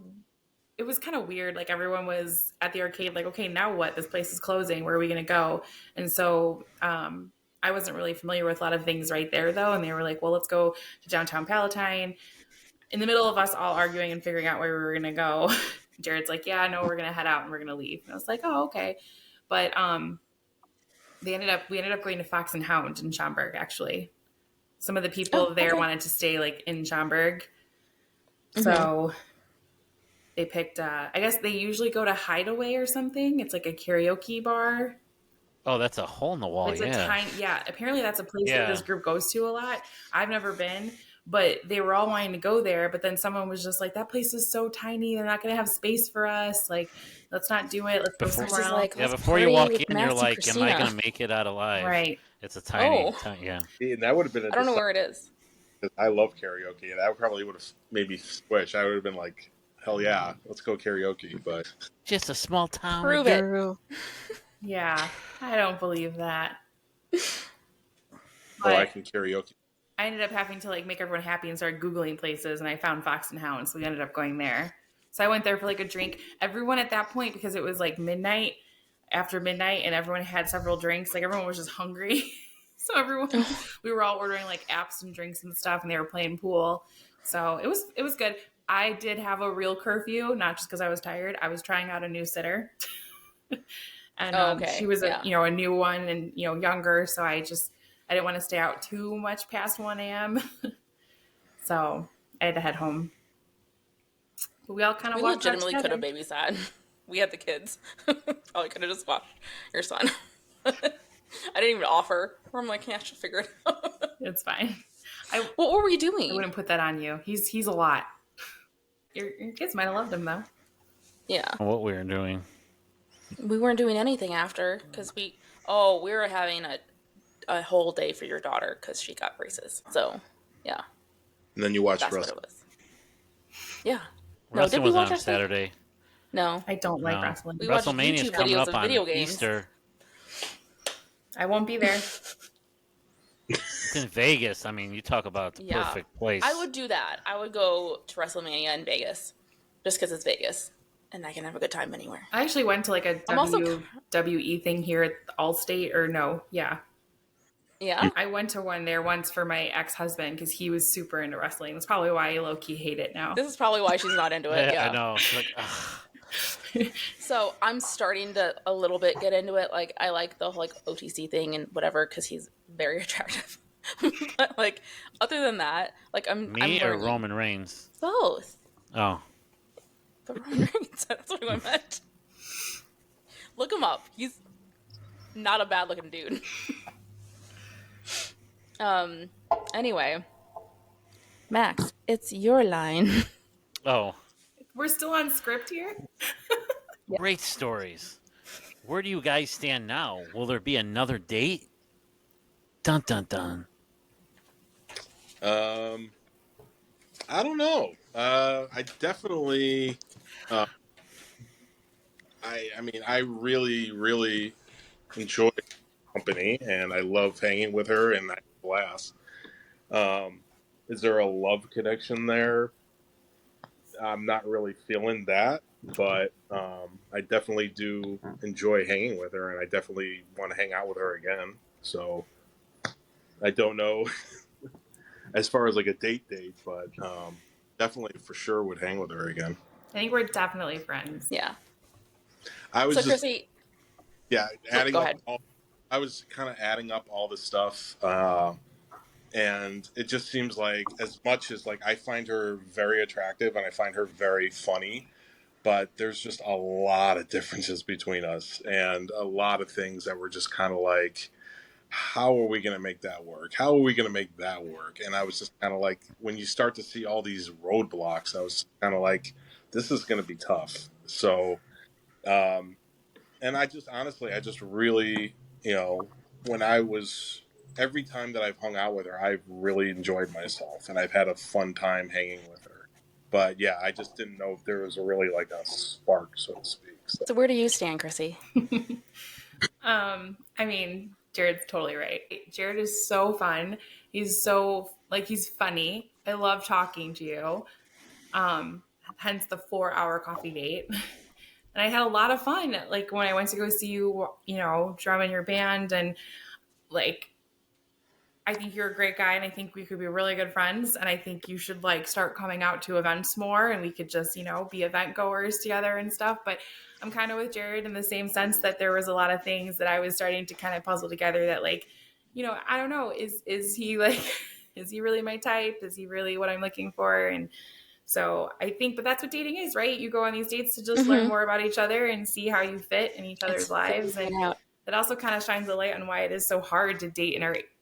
it was kind of weird. Like everyone was at the arcade, like, okay, now what? This place is closing. Where are we going to go? And so I wasn't really familiar with a lot of things right there, though. And they were like, well, let's go to downtown Palatine. In the middle of us all arguing and figuring out where we were going to go, Jared's like, yeah, no, we're going to head out and we're going to leave. And I was like, oh, okay. But we ended up going to Fox and Hound in Schaumburg, actually. Some of the people there wanted to stay like in Schaumburg. So they picked, I guess they usually go to Hideaway or something. It's like a karaoke bar. Oh, that's a hole in the wall. It's a tiny, apparently that's a place that this group goes to a lot. I've never been, but they were all wanting to go there. But then someone was just like, that place is so tiny. They're not going to have space for us. Like, let's not do it. Let's go somewhere else. Like, before you walk in, you're like, Christina. Am I going to make it out alive? Right. It's a tiny, yeah. And that would have been I don't know where it is. I love karaoke, and I probably would have maybe switched. I would have been like, hell yeah, let's go karaoke. But just a small town. Prove it. Yeah, I don't believe that. I can karaoke. I ended up having to like make everyone happy and start Googling places, and I found Fox and Hound, so we ended up going there. So I went there for like a drink. Everyone at that point, because it was like after midnight, and everyone had several drinks, like everyone was just hungry. So we were all ordering like apps and drinks and stuff, and they were playing pool. So it was good. I did have a real curfew, not just because I was tired. I was trying out a new sitter. And she was a new one and younger, so I didn't want to stay out too much past 1 a.m. So I had to head home. But we all kind of legitimately could have babysat. We had the kids. Probably could have just watched your son. I didn't even offer. I'm like, yeah, she'll figure it out. It's fine. What were we doing? I wouldn't put that on you. He's a lot. Your kids might have loved him though. Yeah. What we were doing. We weren't doing anything after because we were having a whole day for your daughter because she got braces. So, yeah. And then you watched That's wrestling. what it was. Yeah. Wrestling was on Saturday. No. I don't like wrestling. We watched WrestleMania is YouTube coming videos up of on video games. Easter. I won't be there. It's in Vegas. I mean, you talk about the perfect place. I would do that. I would go to WrestleMania in Vegas just because it's Vegas. And I can have a good time anywhere. I actually went to like a WWE thing here at Allstate, or no, yeah. Yeah? I went to one there once for my ex-husband because he was super into wrestling. That's probably why I low-key hate it now. This is probably why she's not into it, yeah. I know. It's like, So I'm starting to a little bit get into it. Like, I like the whole like OTC thing and whatever because he's very attractive. But like, other than that, like I'm or Roman Reigns? Both. Oh. The Roman Reigns. That's what I meant. Look him up. He's not a bad looking dude. Anyway, Max, it's your line. Oh. We're still on script here? Great stories. Where do you guys stand now? Will there be another date? Dun dun dun. I don't know. I definitely. I really, really enjoy company, and I love hanging with her, and I have a blast. Is there a love connection there? I'm not really feeling that, but I definitely do enjoy hanging with her, and I definitely want to hang out with her again. So I don't know as far as like a date, but definitely for sure would hang with her again. I think we're definitely friends. Yeah. I was Chrissy. Yeah, Go ahead. I was kind of adding up all the stuff, and it just seems like as much as like I find her very attractive and I find her very funny, but there's just a lot of differences between us and a lot of things that were just kind of like, how are we going to make that work? How are we going to make that work? And I was just kind of like, when you start to see all these roadblocks, I was kind of like, this is going to be tough. So, and I just really, every time that I've hung out with her, I've really enjoyed myself and I've had a fun time hanging with her. But yeah, I just didn't know if there was really like a spark, so to speak. So where do you stand, Chrissy? I mean, Jared's totally right. Jared is so fun. He's so, he's funny. I love talking to you. hence the 4-hour coffee date. And I had a lot of fun. Like when I went to go see you, drum in your band, and like, I think you're a great guy and I think we could be really good friends. And I think you should like start coming out to events more and we could just, be event goers together and stuff. But I'm kind of with Jared in the same sense that there was a lot of things that I was starting to kind of puzzle together that like, I don't know, is he like, is he really my type? Is he really what I'm looking for? And so I think, but that's what dating is, right? You go on these dates to just learn more about each other and see how you fit in each other's lives. And it also kind of shines a light on why it is so hard to date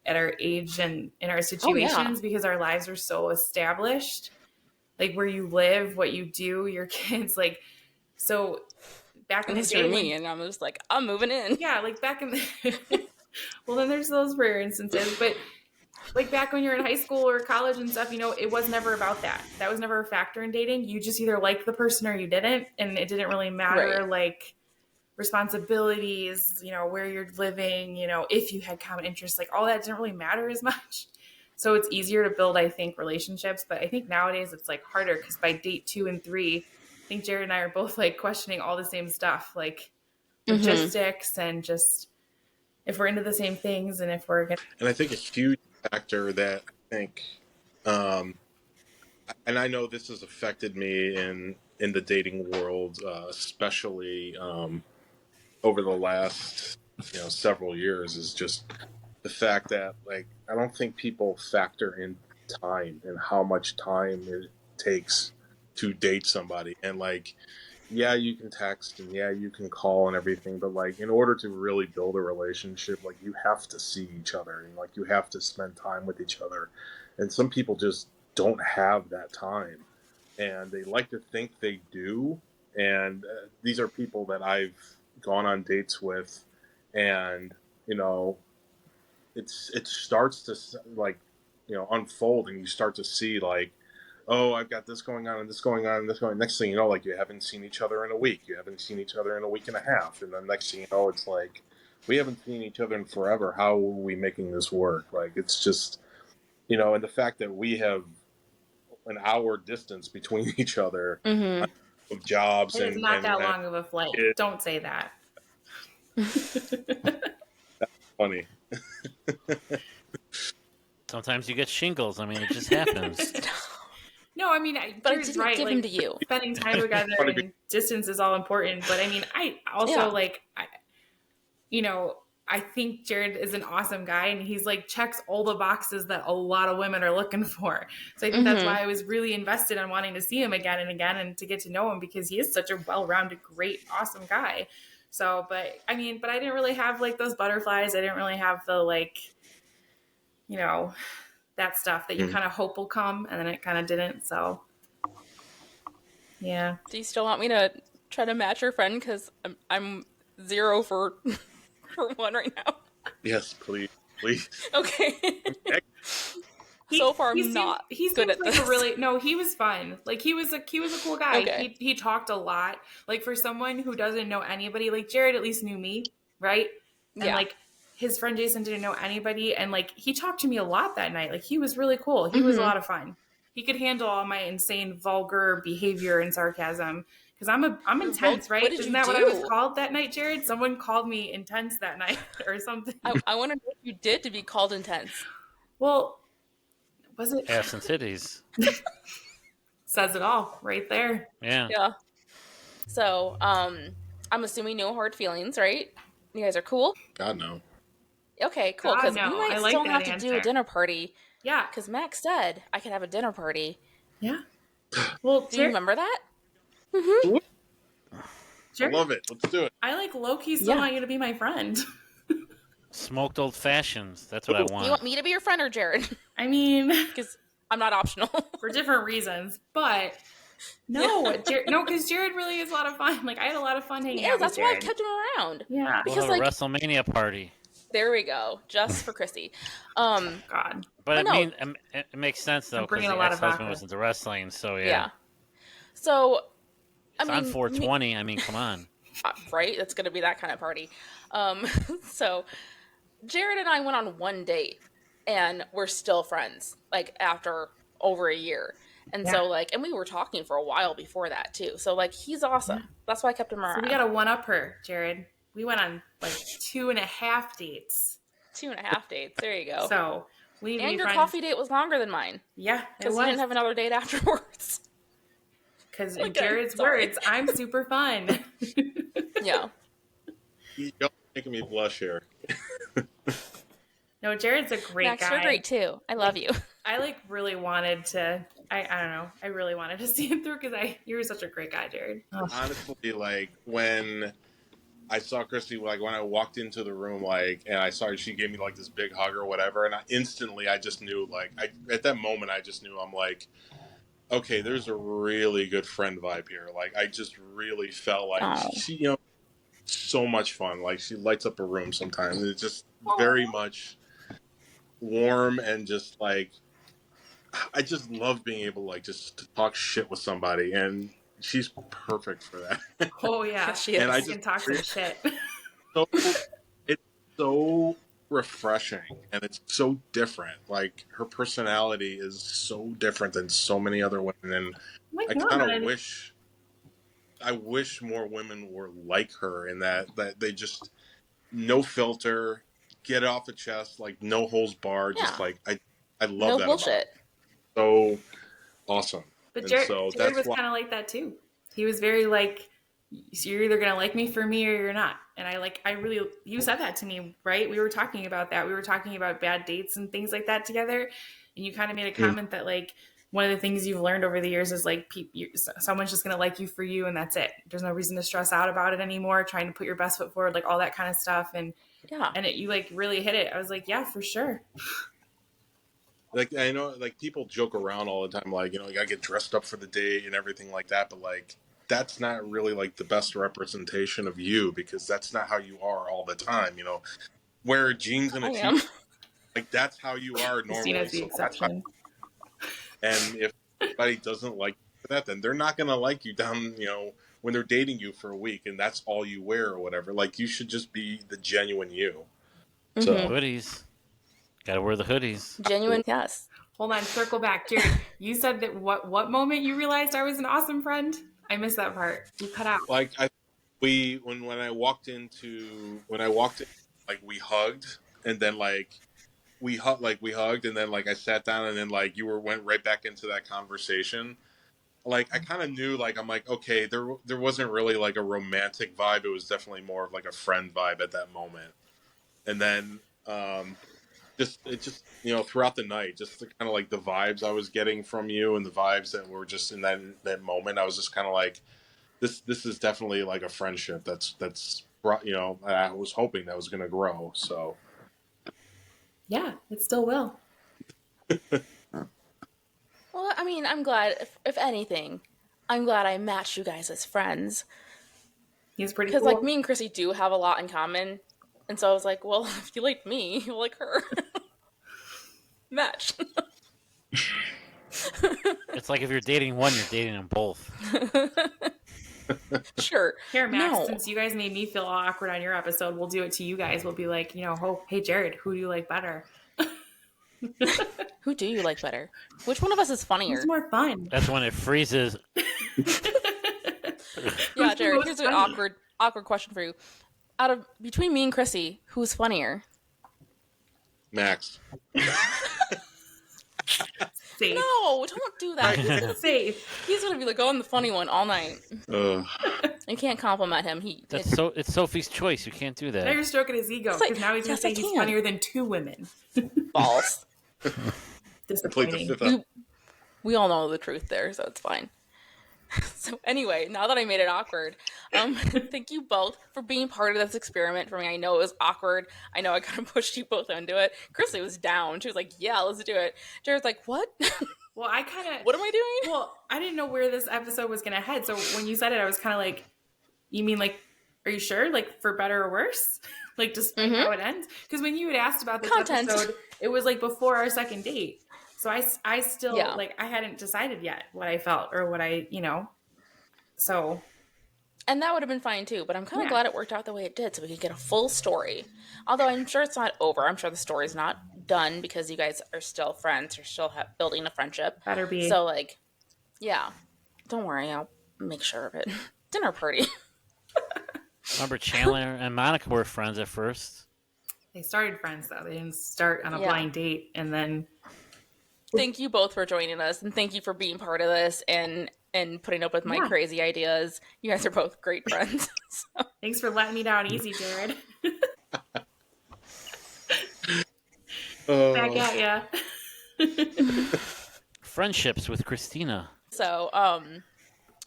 at our age and in our situations because our lives are so established, like where you live, what you do, your kids, like, so back in the day, me, and I'm just like, I'm moving in. Yeah, like back in the well, then there's those rare instances, but like back when you're in high school or college and stuff, it was never about that. That was never a factor in dating. You just either liked the person or you didn't, and it didn't really matter, like responsibilities, where you're living, if you had common interests, like all that didn't really matter as much. So it's easier to build, I think, relationships. But I think nowadays it's like harder because by date 2 and 3, I think Jared and I are both like questioning all the same stuff, like logistics and just if we're into the same things and if we're gonna. And I think a huge factor that I think, and I know this has affected me in the dating world, especially over the last several years, is just the fact that like I don't think people factor in time and how much time it takes to date somebody. And like, yeah, you can text and yeah, you can call and everything, but like in order to really build a relationship, like you have to see each other and like you have to spend time with each other. And some people just don't have that time, and they like to think they do. And these are people that I've gone on dates with, and it starts to like unfold, and you start to see like, oh, I've got this going on and this going on and this going. Next thing you know, like you haven't seen each other in a week, you haven't seen each other in a week and a half, and then next thing you know, it's like we haven't seen each other in forever. How are we making this work? Like it's just and the fact that we have an hour distance between each other of jobs it's not that long of a flight. Don't say that. That's funny. Sometimes you get shingles. I mean, it just happens. No, I mean, but I didn't right. give like, him to you. Spending time together and distance is all important. But I mean, I also I think Jared is an awesome guy, and he's like checks all the boxes that a lot of women are looking for. So I think that's why I was really invested in wanting to see him again and again and to get to know him, because he is such a well-rounded, great, awesome guy. So, but I didn't really have like those butterflies. I didn't really have the like, that stuff that you kind of hope will come, and then it kind of didn't. So, yeah. Do you still want me to try to match your friend? Because I'm 0 for 1 right now. Yes, please. Okay. So far, I'm not good at this. He was fun. Like he was a cool guy. Okay. He talked a lot. Like for someone who doesn't know anybody, like Jared at least knew me, right? And like his friend Jason didn't know anybody, and like he talked to me a lot that night. Like he was really cool. He was a lot of fun. He could handle all my insane, vulgar behavior and sarcasm. Because I'm intense, right? Isn't that what I was called that night, Jared? Someone called me intense that night or something. I wonder what you did to be called intense. Well, was it ass and titties? Says it all right there. Yeah. So, I'm assuming no hard feelings, right? You guys are cool? God, no. Okay, cool. Because we might still have to do a dinner party. Yeah. Because Max said I could have a dinner party. Yeah. Well, do you remember that? Mm-hmm. Sure. I love it. Let's do it. I like low-key still want you to be my friend. Smoked old fashions. That's what I want. You want me to be your friend or Jared? I mean, because I'm not optional for different reasons. But no, because Jared really is a lot of fun. Like I had a lot of fun hanging out with that's Jared. why I kept him around. Yeah, because like WrestleMania party. There we go, just for Chrissy. God, but I mean, it makes sense though because the ex-husband was into wrestling. So yeah. So it's on 420. I mean, come on. Right? It's going to be that kind of party. So Jared and I went on one date and we're still friends, like after over a year. And so like, and we were talking for a while before that too. So like, he's awesome. Yeah. That's why I kept him around. So we got to one up her, Jared. We went on like 2.5 dates. 2.5 dates. There you go. So we and your coffee date was longer than mine. Yeah, because you didn't have another date afterwards. Because in Jared's words, I'm super fun. Yeah. You're making me blush here. No, Jared's a great Max, guy. you're great too. I love you. I like really wanted to. I don't know. I really wanted to see him through because you were such a great guy, Jared. Honestly, like when I saw Chrissy, like when I walked into the room, like, and I saw her, she gave me like this big hug or whatever, and instantly I just knew, like, at that moment I just knew, I'm like, okay, there's a really good friend vibe here. Like, I just really felt like she, you know, so much fun. Like, she lights up a room sometimes. It's just very much warm and just like, I just love being able, like, just to talk shit with somebody, and she's perfect for that. Oh yeah, she is. And I just can talk some shit. So, it's so refreshing, and it's so different. Like, her personality is so different than so many other women, and I kind of wish more women were like her in that they just no filter, get it off the chest, like no holes barred. Just like I love no that. Bullshit. So awesome. But Jared was kind of like that too. He was very like, you're either gonna like me for me or you're not. And you said that to me, right? We were talking about that. We were talking about bad dates and things like that together. And you kind of made a comment that like one of the things you've learned over the years is like someone's just gonna like you for you, and that's it. There's no reason to stress out about it anymore. Trying to put your best foot forward, like all that kind of stuff. And you like really hit it. I was like, yeah, for sure. Like, I know, like, people joke around all the time, like, you know, you gotta get dressed up for the date and everything like that, but, like, that's not really, like, the best representation of you, because that's not how you are all the time, you know? Wear jeans and a t-shirt, like, that's how you are normally. Christina's the exception. And if somebody doesn't like that, then they're not gonna like you down, you know, when they're dating you for a week, and that's all you wear or whatever. Like, you should just be the genuine you. So hoodies. Gotta wear the hoodies. Genuine, yes. Hold on, circle back. Jared, you said that what moment you realized I was an awesome friend? I missed that part. You cut out. Like, when I walked in, like, we hugged, and then, like, we hugged, and then, like, I sat down, and then, like, went right back into that conversation. Like, I kind of knew, like, I'm like, okay, there wasn't really, like, a romantic vibe. It was definitely more of, like, a friend vibe at that moment. And then, it just, you know, throughout the night, just the kind of like the vibes I was getting from you and the vibes that were just in that moment, I was just kind of like, this is definitely like a friendship that's brought, you know, I was hoping that was going to grow. So yeah, it still will. Well, I mean, I'm glad, if anything, I'm glad I matched you guys as friends. He's pretty cool. Because, like, me and Chrissy do have a lot in common. And so I was like, well, if you like me, you'll like her. Match. It's like if you're dating one, you're dating them both. Sure. Here, Max, since you guys made me feel all awkward on your episode, we'll do it to you guys. We'll be like, you know, hey, Jared, who do you like better? Who do you like better? Which one of us is funnier? Who's more fun? That's when it freezes. Yeah, Jared, here's an awkward question for you. Between me and Chrissy, who's funnier? Max. Safe. No, don't do that. He's safe. He's gonna be like, I'm the funny one all night. You can't compliment him. It's Sophie's choice. You can't do Now that. you're stroking his ego because now he's gonna say he's funnier than 2 women. False. Disappointing. We all know the truth there, so it's fine. So anyway, now that I made it awkward, thank you both for being part of this experiment for me. I know it was awkward. I know I kind of pushed you both into it. Chrissy was down. She was like, yeah, let's do it. Jared's like, what? Well, I kind of... What am I doing? Well, I didn't know where this episode was going to head. So when you said it, I was kind of like, you mean like, are you sure? Like for better or worse? Like just how it ends? Because when you had asked about this episode, it was like before our second date. So I still, like, I hadn't decided yet what I felt or what I, you know, so. And that would have been fine too, but I'm kind of glad it worked out the way it did so we could get a full story. Although I'm sure it's not over. I'm sure the story's not done because you guys are still friends. You're still building a friendship. Better be. So, like, Yeah. Don't worry, I'll make sure of it. Dinner party. Remember, Chandler and Monica were friends at first. They started friends though. They didn't start on a Yeah. blind date and then. Thank you both for joining us, and thank you for being part of this and putting up with my Yeah. crazy ideas. You guys are both great friends. So, Thanks for letting me down easy, Jared. Back at ya. Friendships with Christina. so,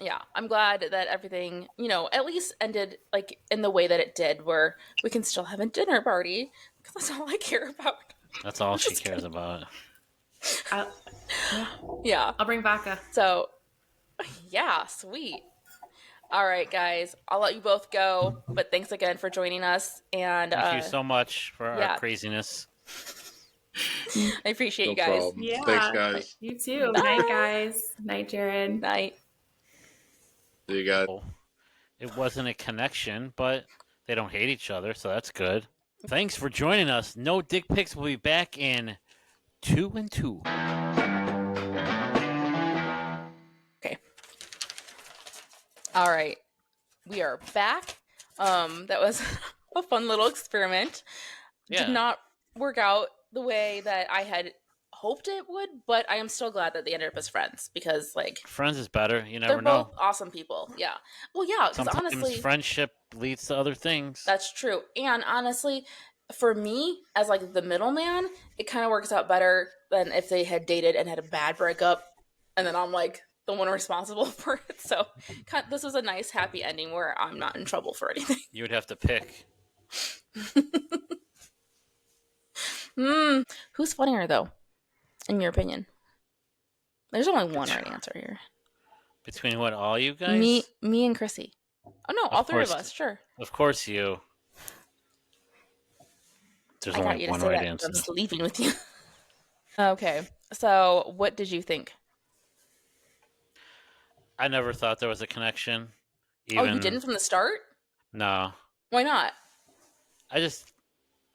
yeah, I'm glad that everything, at least ended like in the way that it did, where we can still have a dinner party because that's all I care about. That's all she cares about. Yeah. I'll bring vodka. So, yeah, sweet. All right, guys, I'll let you both go, but thanks again for joining us. And Thank you so much for yeah. our craziness. I appreciate No you guys. problem. Yeah. Thanks, guys. You too. Bye. Night, guys. Night, Jared. Night. See you guys. It wasn't a connection, but they don't hate each other, so that's good. Thanks for joining us. No Dick Pics will be back in 2 and 2. Okay. All right. We are back. That was a fun little experiment. Yeah. Did not work out the way that I had hoped it would, but I am still glad that they ended up as friends because, like, Friends is better. You they're never know. both awesome people. Yeah. Well, yeah, because Sometimes honestly, friendship leads to other things. that's true. And honestly, for me, as like the middleman, it kind of works out better than if they had dated and had a bad breakup, and then I'm like the one responsible for it. So this was a nice, happy ending where I'm not in trouble for anything. You would have to pick. Who's funnier though, in your opinion? There's only one right answer here. Between what, all you guys? Me and Chrissy. Oh no, all three of us. Sure. Of course you. There's I got only you to one say right that. answer. I'm sleeping with you. Okay, so what did you think? I never thought there was a connection. Oh, you didn't from the start? No. Why not? I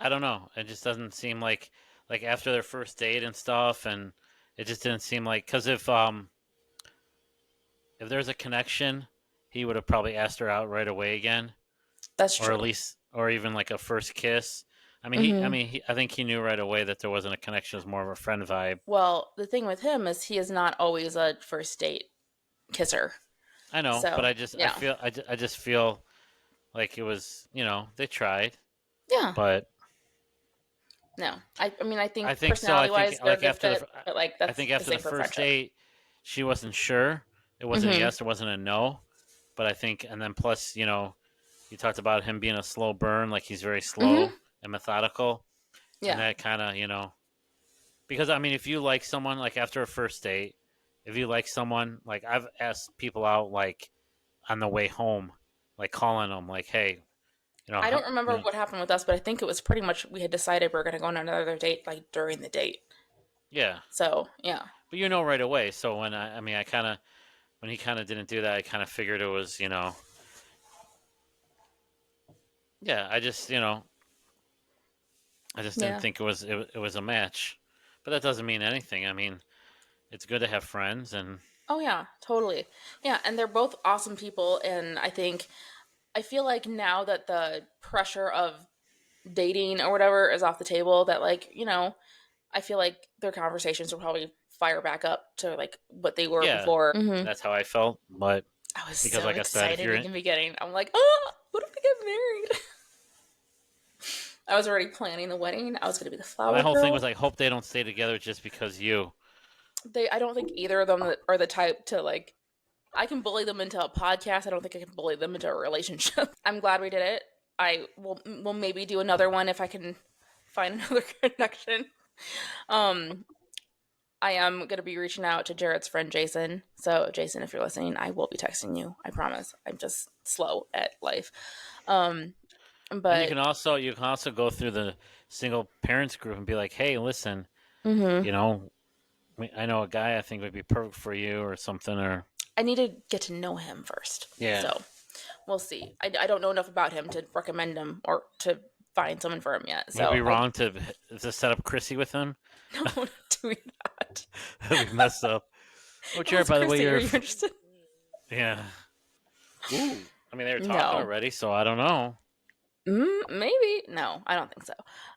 don't know. It just doesn't seem like after their first date and stuff, and it just didn't seem like, because if there's a connection, he would have probably asked her out right away again. That's true. Or at least, or even like a first kiss. I mean, I think he knew right away that there wasn't a connection. It was more of a friend vibe. Well, the thing with him is he is not always a first date kisser. I know, So, but I just feel like it was, they tried, Yeah. but No. I mean, I think so. personality-wise, they're a good after fit, but like that's I think after the same for first friendship. date, she wasn't sure. It wasn't a Mhm. yes, it wasn't a no. But I think, and then plus, you talked about him being a slow burn, like he's very slow and methodical. Yeah. And that kind of, because I mean, if you like someone, like after a first date, if you like someone, like I've asked people out, like on the way home, like calling them, like, hey, I don't remember what happened with us, but I think it was pretty much we had decided we are going to go on another date like during the date. Yeah. So, yeah. But right away. So when when he kind of didn't do that, I kind of figured it was, yeah, I just didn't think it was a match. But that doesn't mean anything. I mean, it's good to have friends and Oh yeah, totally. Yeah, and they're both awesome people, and I feel like now that the pressure of dating or whatever is off the table, that like, I feel like their conversations will probably fire back up to like what they were before. Mm-hmm. That's how I felt. But I was because, so like excited I said, in the beginning. I'm like, oh, what if we get married? I was already planning the wedding. I was going to be the flower my whole girl. thing was like, hope they don't stay together just because you. I don't think either of them are the type to like. I can bully them into a podcast. I don't think I can bully them into a relationship. I'm glad we did it. I will maybe do another one if I can find another connection. I am going to be reaching out to Jared's friend Jason. So Jason, if you're listening, I will be texting you. I promise. I'm just slow at life. But and you can also go through the single parents group and be like, hey, listen, I know a guy I think would be perfect for you or something, or I need to get to know him first. Yeah. So we'll see. I don't know enough about him to recommend him or to find someone for him yet. So would it be wrong to set up Chrissy with him? No, not doing that. That'd be messed up. Which are, by the way, Chrissy, you're. are you interested? Yeah. Ooh. I mean, they were talking No. already, so I don't know. Maybe. No, I don't think so.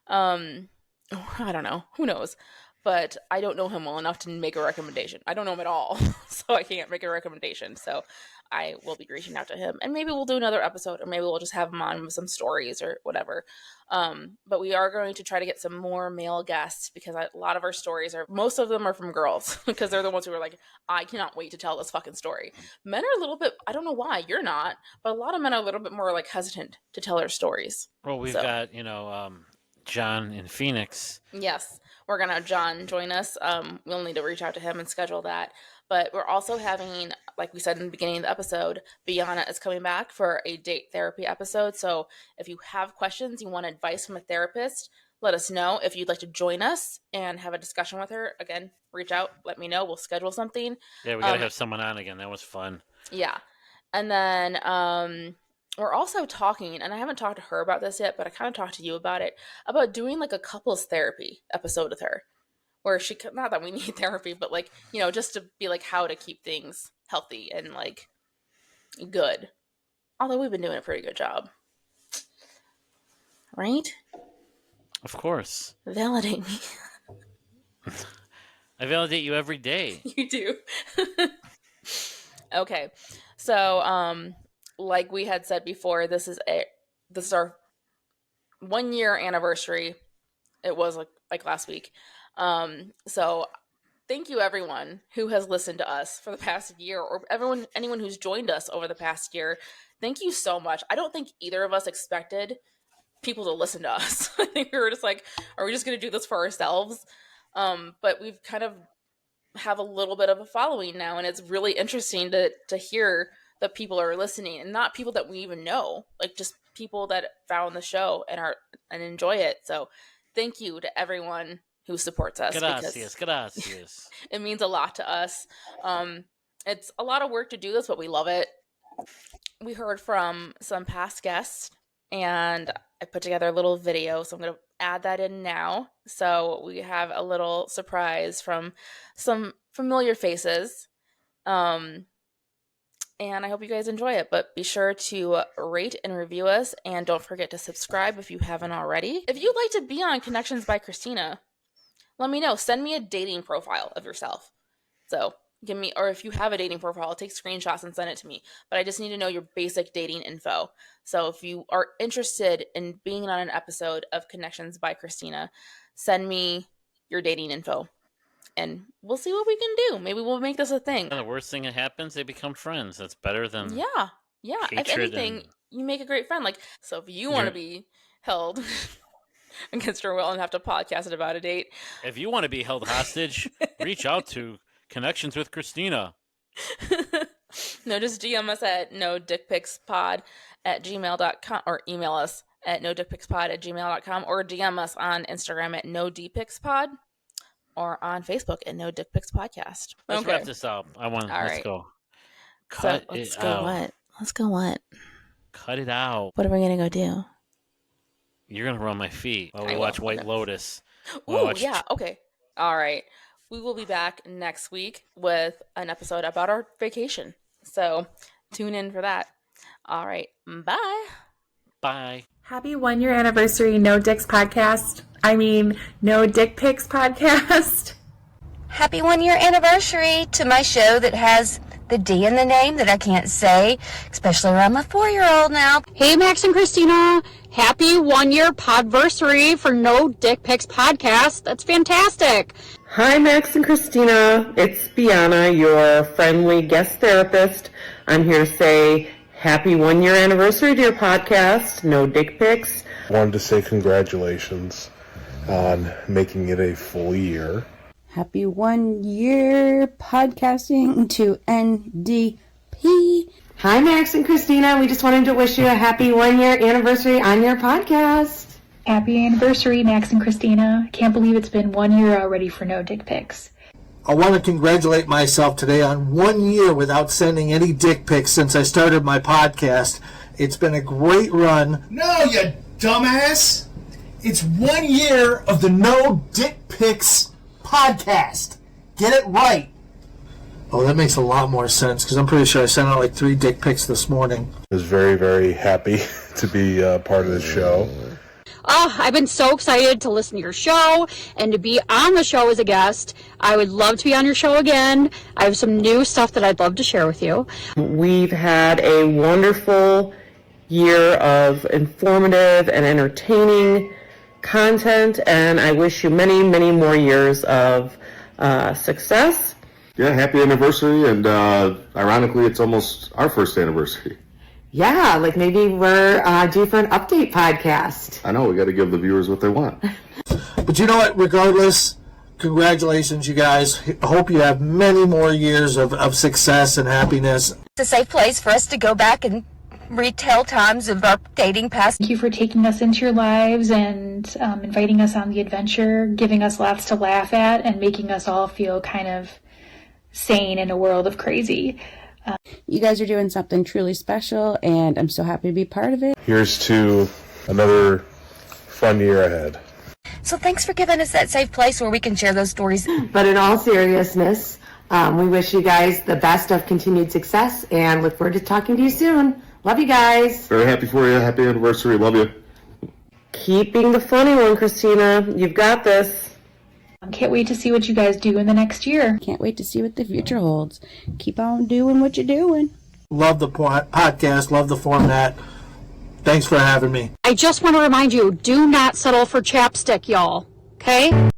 I don't know. Who knows? But I don't know him well enough to make a recommendation. I don't know him at all, so I can't make a recommendation. So I will be reaching out to him, and maybe we'll do another episode, or maybe we'll just have him on with some stories or whatever. But we are going to try to get some more male guests because a lot of our stories most of them are from girls because they're the ones who are like, I cannot wait to tell this fucking story. Men are a little bit, I don't know why, you're not, but a lot of men are a little bit more like hesitant to tell their stories. Well, we've got, John in Phoenix. Yes, we're going to have John join us. We'll need to reach out to him and schedule that. But we're also having, like we said in the beginning of the episode, Biana is coming back for a date therapy episode. So if you have questions, you want advice from a therapist, let us know. If you'd like to join us and have a discussion with her, again, reach out, let me know. We'll schedule something. Yeah, we got to have someone on again. That was fun. Yeah. And then we're also talking, and I haven't talked to her about this yet, but I kind of talked to you about it, about doing like a couples therapy episode with her. Where she, not that we need therapy, but like, just to be like how to keep things healthy and like good. Although we've been doing a pretty good job. Right? Of course. Validate me. I validate you every day. You do. Okay. So, like we had said before, this is our 1 year anniversary. It was like last week. So thank you everyone who has listened to us for the past year, or anyone who's joined us over the past year. Thank you so much. I don't think either of us expected people to listen to us. I think we were just like, are we just going to do this for ourselves? But we've kind of have a little bit of a following now, and it's really interesting to hear that people are listening, and not people that we even know, like just people that found the show and enjoy it. So thank you to everyone who supports us. Gracias. It means a lot to us. It's a lot of work to do this, but we love it. We heard from some past guests, and I put together a little video, so I'm going to add that in now. So we have a little surprise from some familiar faces. And I hope you guys enjoy it, but be sure to rate and review us, and don't forget to subscribe if you haven't already. If you'd like to be on Connections by Christina, let me know. Send me a dating profile of yourself. So give me, or if you have a dating profile, take screenshots and send it to me. But I just need to know your basic dating info. So if you are interested in being on an episode of Connections by Christina, send me your dating info. And we'll see what we can do. Maybe we'll make this a thing. And the worst thing that happens, they become friends. That's better than Yeah. If anything, you make a great friend. Like, so if you want to be held against your will and have to podcast about a date. If you want to be held hostage, reach out to Connections with Christina. No, just DM us at nodickpicspod@gmail.com, or email us at nodickpicspod@gmail.com, or DM us on Instagram at nodickpicspod, or on Facebook at No Dick Pics Podcast. Let's wrap this up. Let's go. Cut it out. Let's go what? Cut it out. What are we going to go do? You're going to run my feet while we watch White Lotus. Yeah, okay. All right. We will be back next week with an episode about our vacation. So tune in for that. All right. Bye. Bye. Happy 1 year anniversary, No Dicks Podcast. No Dick Pics Podcast. Happy 1 year anniversary to my show that has the D in the name that I can't say, especially around my 4-year-old now. Hey, Max and Christina. Happy 1 year podversary for No Dick Pics Podcast. That's fantastic. Hi, Max and Christina. It's Biana, your friendly guest therapist. I'm here to say happy 1 year anniversary to your podcast, No Dick Pics. Wanted to say congratulations on making it a full year. Happy 1 year podcasting to NDP. Hi, Max and Christina. We just wanted to wish you a happy 1 year anniversary on your podcast. Happy anniversary, Max and Christina. Can't believe it's been 1 year already for No Dick Pics. I want to congratulate myself today on 1 year without sending any dick pics since I started my podcast. It's been a great run. No, you dumbass! It's 1 year of the No Dick Pics podcast. Get it right. Oh, that makes a lot more sense because I'm pretty sure I sent out like 3 dick pics this morning. I was very, very happy to be part of the show. Oh, I've been so excited to listen to your show and to be on the show as a guest. I would love to be on your show again. I have some new stuff that I'd love to share with you. We've had a wonderful year of informative and entertaining content, and I wish you many, many more years of success. Yeah, happy anniversary, and ironically, it's almost our first anniversary. Yeah, like maybe we're due for an update podcast. I know, we got to give the viewers what they want. But you know what? Regardless, congratulations, you guys. I hope you have many more years of success and happiness. It's a safe place for us to go back and retell times of our dating past. Thank you for taking us into your lives and inviting us on the adventure, giving us lots to laugh at, and making us all feel kind of sane in a world of crazy. You guys are doing something truly special, and I'm so happy to be part of it. Here's to another fun year ahead. So thanks for giving us that safe place where we can share those stories. But in all seriousness, we wish you guys the best of continued success and look forward to talking to you soon. Love you guys. Very happy for you. Happy anniversary. Love you. Keep being the funny one, Christina. You've got this. Can't wait to see what you guys do in the next year. Can't wait to see what the future holds. Keep on doing what you're doing. Love the podcast. Love the format. Thanks for having me. I just want to remind you, do not settle for chapstick, y'all. Okay?